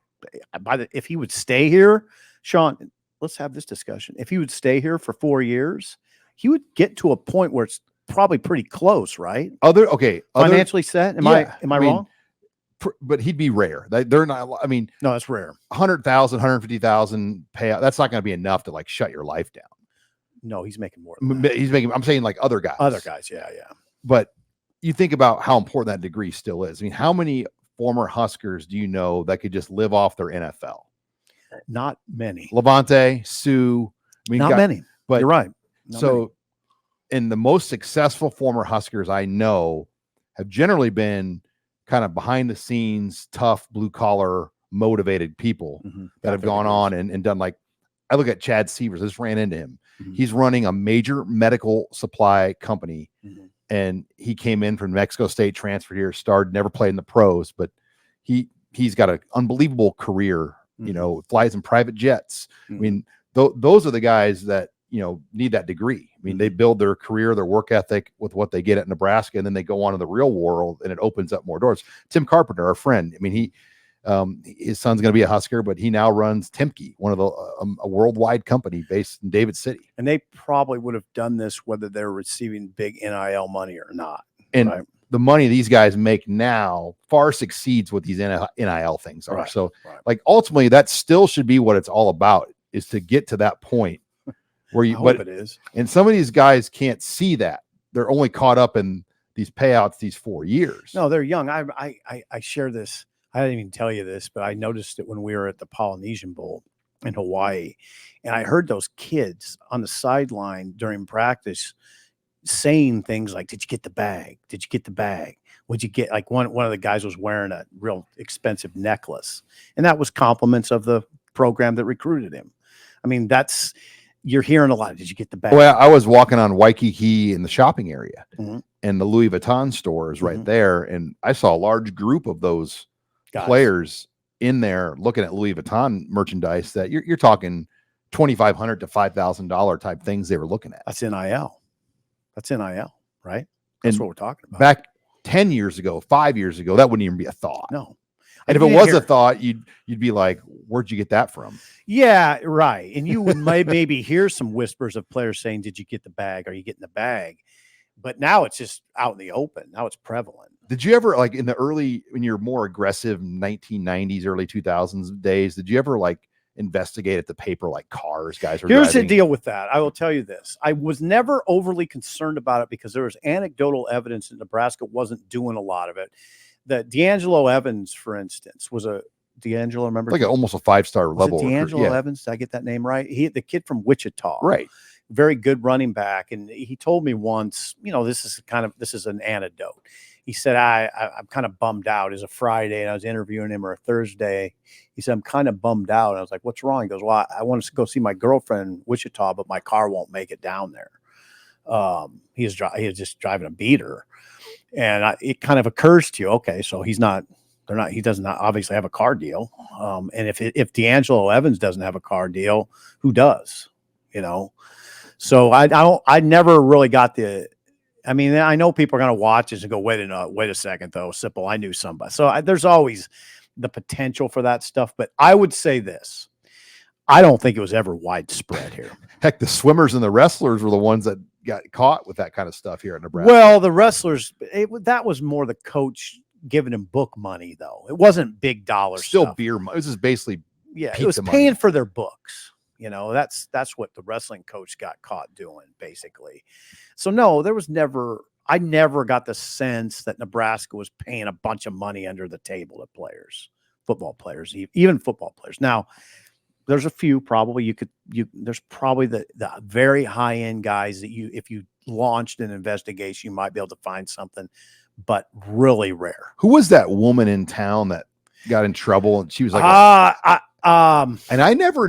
if he would stay here, Sean, let's have this discussion. If he would stay here for 4 years, he would get to a point where it's probably pretty close, right? Financially set. Am I wrong? But he'd be rare. They're not. I mean, no, it's rare. 100,000, 150,000 payout. That's not going to be enough to like shut your life down. No, he's making more than that. He's making. I'm saying like other guys. Yeah. But you think about how important that degree still is. I mean, how many former Huskers do you know that could just live off their NFL? Not many. Levante, Sue. I mean, not many. But you're right. And the most successful former Huskers I know have generally been kind of behind the scenes, tough, blue collar, motivated people that have gone on and done like, I look at Chad Severs. I just ran into him. He's running a major medical supply company and he came in from Mexico State, transferred here, started, never played in the pros, but he's got an unbelievable career, flies in private jets. I mean, those are the guys that, need that degree. I mean, they build their career, their work ethic with what they get at Nebraska, and then they go on to the real world and it opens up more doors. Tim Carpenter, our friend, I mean, his son's going to be a Husker, but he now runs Timke, one of a worldwide company based in David City. And they probably would have done this whether they're receiving big NIL money or not. And the money these guys make now far exceeds what these NIL things are. So like ultimately that still should be what it's all about, is to get to that point where it is. And some of these guys can't see that. They're only caught up in these payouts these 4 years. No, they're young. I share this. I didn't even tell you this, but I noticed it when we were at the Polynesian Bowl in Hawaii. And I heard those kids on the sideline during practice saying things like, "Did you get the bag? Did you get the bag? Would you get," like one of the guys was wearing a real expensive necklace. And that was compliments of the program that recruited him. I mean, you're hearing a lot. Did you get the bag? Well, I was walking on Waikiki in the shopping area and the Louis Vuitton store is right there. And I saw a large group of those players in there looking at Louis Vuitton merchandise that you're talking $2,500 to $5,000 type things they were looking at. That's NIL. Right? That's what we're talking about. Back 10 years ago, 5 years ago, that wouldn't even be a thought. No. And if it was a thought, you'd be like, where'd you get that from? Yeah, right. And you would maybe hear some whispers of players saying, "Did you get the bag? Are you getting the bag?" But now it's just out in the open. Now it's prevalent. Did you ever, like in the when you're more aggressive 1990s, early 2000s days, did you ever like investigate at the paper like cars guys were Here's driving? The deal with that. I will tell you this. I was never overly concerned about it because there was anecdotal evidence that Nebraska wasn't doing a lot of it. That D'Angelo Evans, for instance, was a D'Angelo, remember? Like almost a 5-star level. D'Angelo Evans, did I get that name right? The kid from Wichita. Right. Very good running back. And he told me once, this is an anecdote. He said, I'm kind of bummed out. It was a Friday and I was interviewing him, or a Thursday. He said, "I'm kind of bummed out." And I was like, "What's wrong?" He goes, "Well, I want to go see my girlfriend in Wichita, but my car won't make it down there." He was just driving a beater. And it kind of occurs to you, okay, so he does not obviously have a car deal. And if D'Angelo Evans doesn't have a car deal, who does? So I never really got I know people are going to watch this and go, wait a second though, Sipple, I knew somebody. So there's always the potential for that stuff. But I would say this, I don't think it was ever widespread here. Heck, the swimmers and the wrestlers were the ones that got caught with that kind of stuff here in Nebraska. Well, the wrestlers, that was more the coach giving him book money, though. It wasn't big dollar Still stuff. Beer money. This is basically it was paying money for their books. That's what the wrestling coach got caught doing, basically. So no, I never got the sense that Nebraska was paying a bunch of money under the table to players, football players, even football players. Now, there's a few probably there's probably the very high end guys that if you launched an investigation, you might be able to find something, but really rare. Who was that woman in town that got in trouble? And she was like, and I never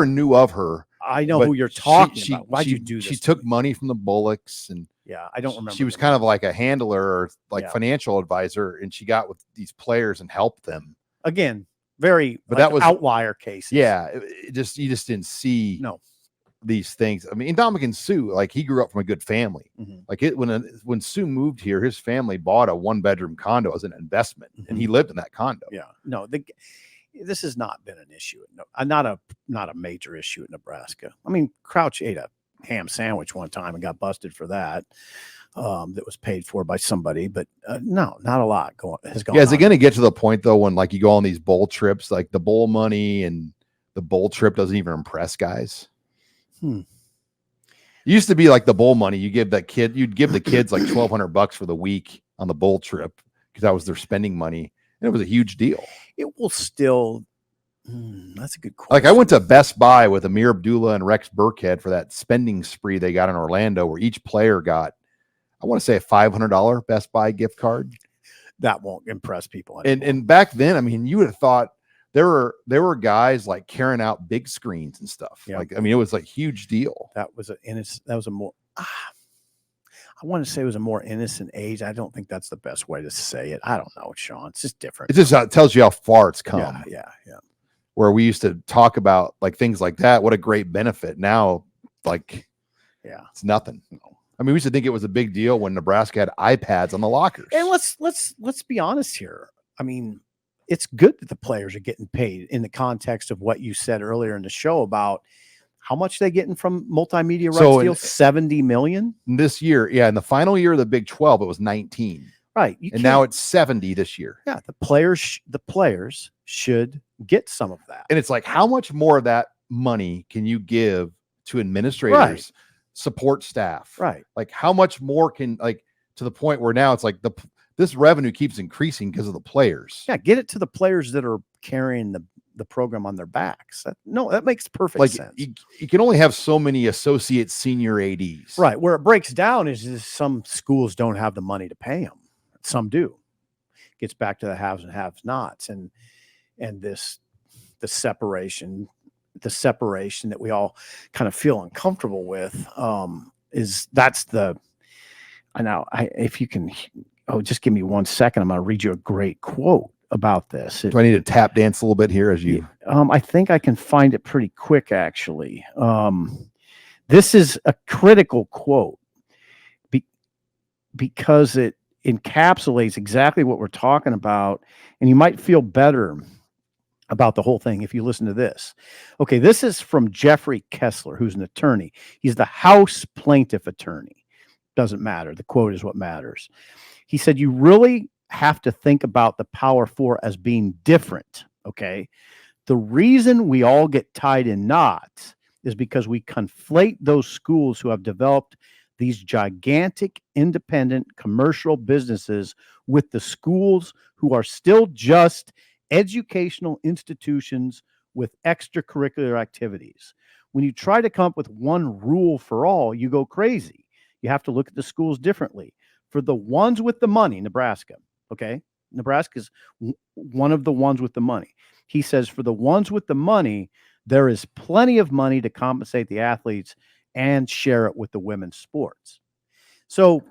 knew of her. I know who you're talking about. Why'd you do this? She took money from the Bullocks, and I don't remember. She was kind of like a handler or financial advisor, and she got with these players and helped them. Again, but that was outlier cases. Yeah, you just didn't see these things. I mean, Ndamukong Suh, like he grew up from a good family. Mm-hmm. Like when Sue moved here, his family bought a 1-bedroom condo as an investment, and he Mm-hmm. lived in that condo. Yeah, no, this has not been an issue. Not a major issue in Nebraska. I mean, Crouch ate a ham sandwich one time and got busted for that. That was paid for by somebody, but no, not a lot has gone. Yeah, is it on. going to get to the point though when like you go on these bowl trips, like the bowl money and the bowl trip doesn't even impress guys? It used to be like the bowl money. You'd give the kids like $1,200 for the week on the bowl trip because that was their spending money, and it was a huge deal. It will still. That's a good question. Like I went to Best Buy with Amir Abdullah and Rex Burkhead for that spending spree they got in Orlando, where each player got, I want to say, a $500 Best Buy gift card. That won't impress people anymore. And back then, I mean, you would have thought there were guys like carrying out big screens and stuff. Yeah. Like, I mean, it was like a huge deal. That was a more, I want to say it was a more innocent age. I don't think that's the best way to say it. I don't know, Sean. It's just different. It just tells you how far it's come. Yeah. Where we used to talk about like things like that. What a great benefit. Now, like, it's nothing. I mean, we used to think it was a big deal when Nebraska had iPads on the lockers. And let's be honest here. I mean, it's good that the players are getting paid in the context of what you said earlier in the show about how much they getting from multimedia rights deals. $70 million this year. Yeah, in the final year of the Big 12, it was 19. Right, and now it's 70 this year. Yeah, the players should get some of that. And it's like, how much more of that money can you give to administrators, support staff? Right. Like, how much more can, like, to the point where now it's like this revenue keeps increasing because of the players. Yeah, get it to the players that are carrying the program on their backs. That makes perfect sense. You can only have so many associate senior ADs. Right. Where it breaks down is some schools don't have the money to pay them. Some do. Gets back to the haves and have-nots, and the separation that we all kind of feel uncomfortable with if you can, just give me 1 second. I'm going to read you a great quote about this. Do I need to tap dance a little bit here as you? I think I can find it pretty quick, actually. This is a critical quote because it encapsulates exactly what we're talking about, and you might feel better about the whole thing if you listen to this. Okay, this is from Jeffrey Kessler, who's an attorney. He's the House plaintiff attorney. Doesn't matter. The quote is what matters. He said, you really have to think about the Power Four as being different, okay? The reason we all get tied in knots is because we conflate those schools who have developed these gigantic independent commercial businesses with the schools who are still just educational institutions with extracurricular activities. When you try to come up with one rule for all, you go crazy. You have to look at the schools differently. For the ones with the money, Nebraska, okay? Nebraska's one of the ones with the money. He says for the ones with the money, there is plenty of money to compensate the athletes and share it with the women's sports. So,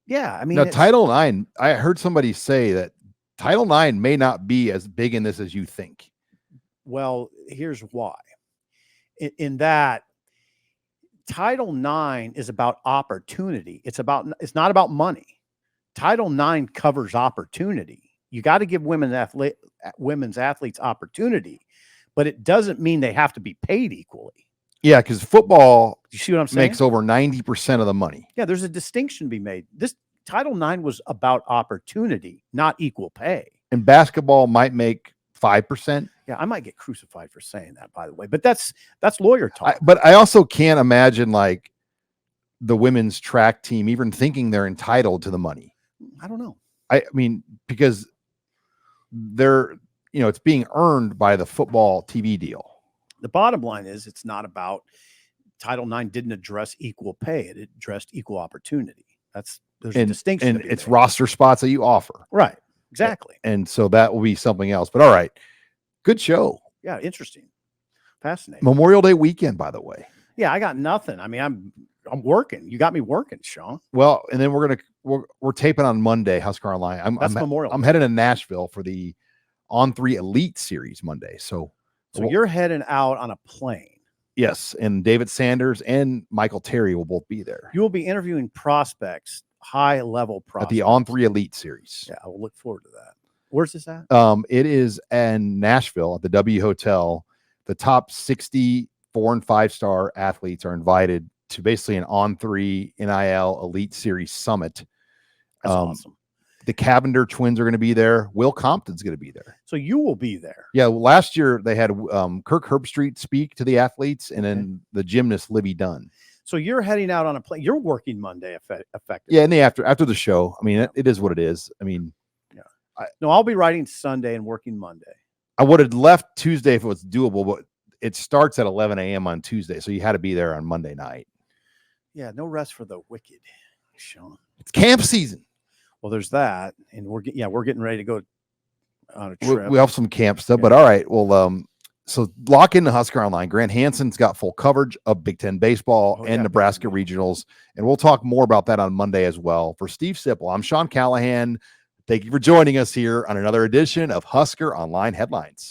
yeah, I mean, now Title IX, I heard somebody say that Title IX may not be as big in this as you think. Well, here's why. In that, Title IX is about opportunity. It's not about money. Title IX covers opportunity. You got to give women's athletes opportunity, but it doesn't mean they have to be paid equally. Yeah, because football, you see what I'm saying, makes over 90% of the money. Yeah, there's a distinction to be made. This Title IX was about opportunity, not equal pay. And basketball might make 5%. Yeah, I might get crucified for saying that, by the way, but that's lawyer talk. But I also can't imagine like the women's track team even thinking they're entitled to the money. I don't know. I mean, because it's being earned by the football TV deal. The bottom line is it's not about Title IX didn't address equal pay. It addressed equal opportunity. There's a distinction. And it's roster spots that you offer. Right. Exactly. And so that will be something else. But all right. Good show. Yeah. Interesting. Fascinating. Memorial Day weekend, by the way. Yeah. I got nothing. I mean, I'm working. You got me working, Sean. Well, and then we're taping on Monday, HuskerOnline. I'm heading to Nashville for the On3 Elite Series Monday. So you're heading out on a plane. Yes, and David Sanders and Michael Terry will both be there You will be interviewing prospects, high level at prospects. the On 3 Elite Series. Yeah, I will look forward to that. Where's this at? It is in Nashville at the W Hotel. The top 60 4- and 5-star athletes are invited to basically an On 3 NIL Elite Series Summit. That's awesome. The Cavender twins are going to be there. Will Compton's going to be there. So you will be there. Yeah, last year they had Kirk Herbstreit speak to the athletes, and then the gymnast Libby Dunn. So you're heading out on a plane. You're working Monday, effectively. Yeah, and after the show, I mean, it is what it is. I mean, No, I'll be writing Sunday and working Monday. I would have left Tuesday if it was doable, but it starts at 11 a.m. on Tuesday, so you had to be there on Monday night. Yeah, no rest for the wicked, Sean. It's camp season. Well, there's that, and we're getting ready to go on a trip. We have some camp stuff, but all right. Well, so lock into Husker Online. Grant Hansen's got full coverage of Big Ten baseball and Nebraska regionals, and we'll talk more about that on Monday as well. For Steve Sipple, I'm Sean Callahan. Thank you for joining us here on another edition of Husker Online Headlines.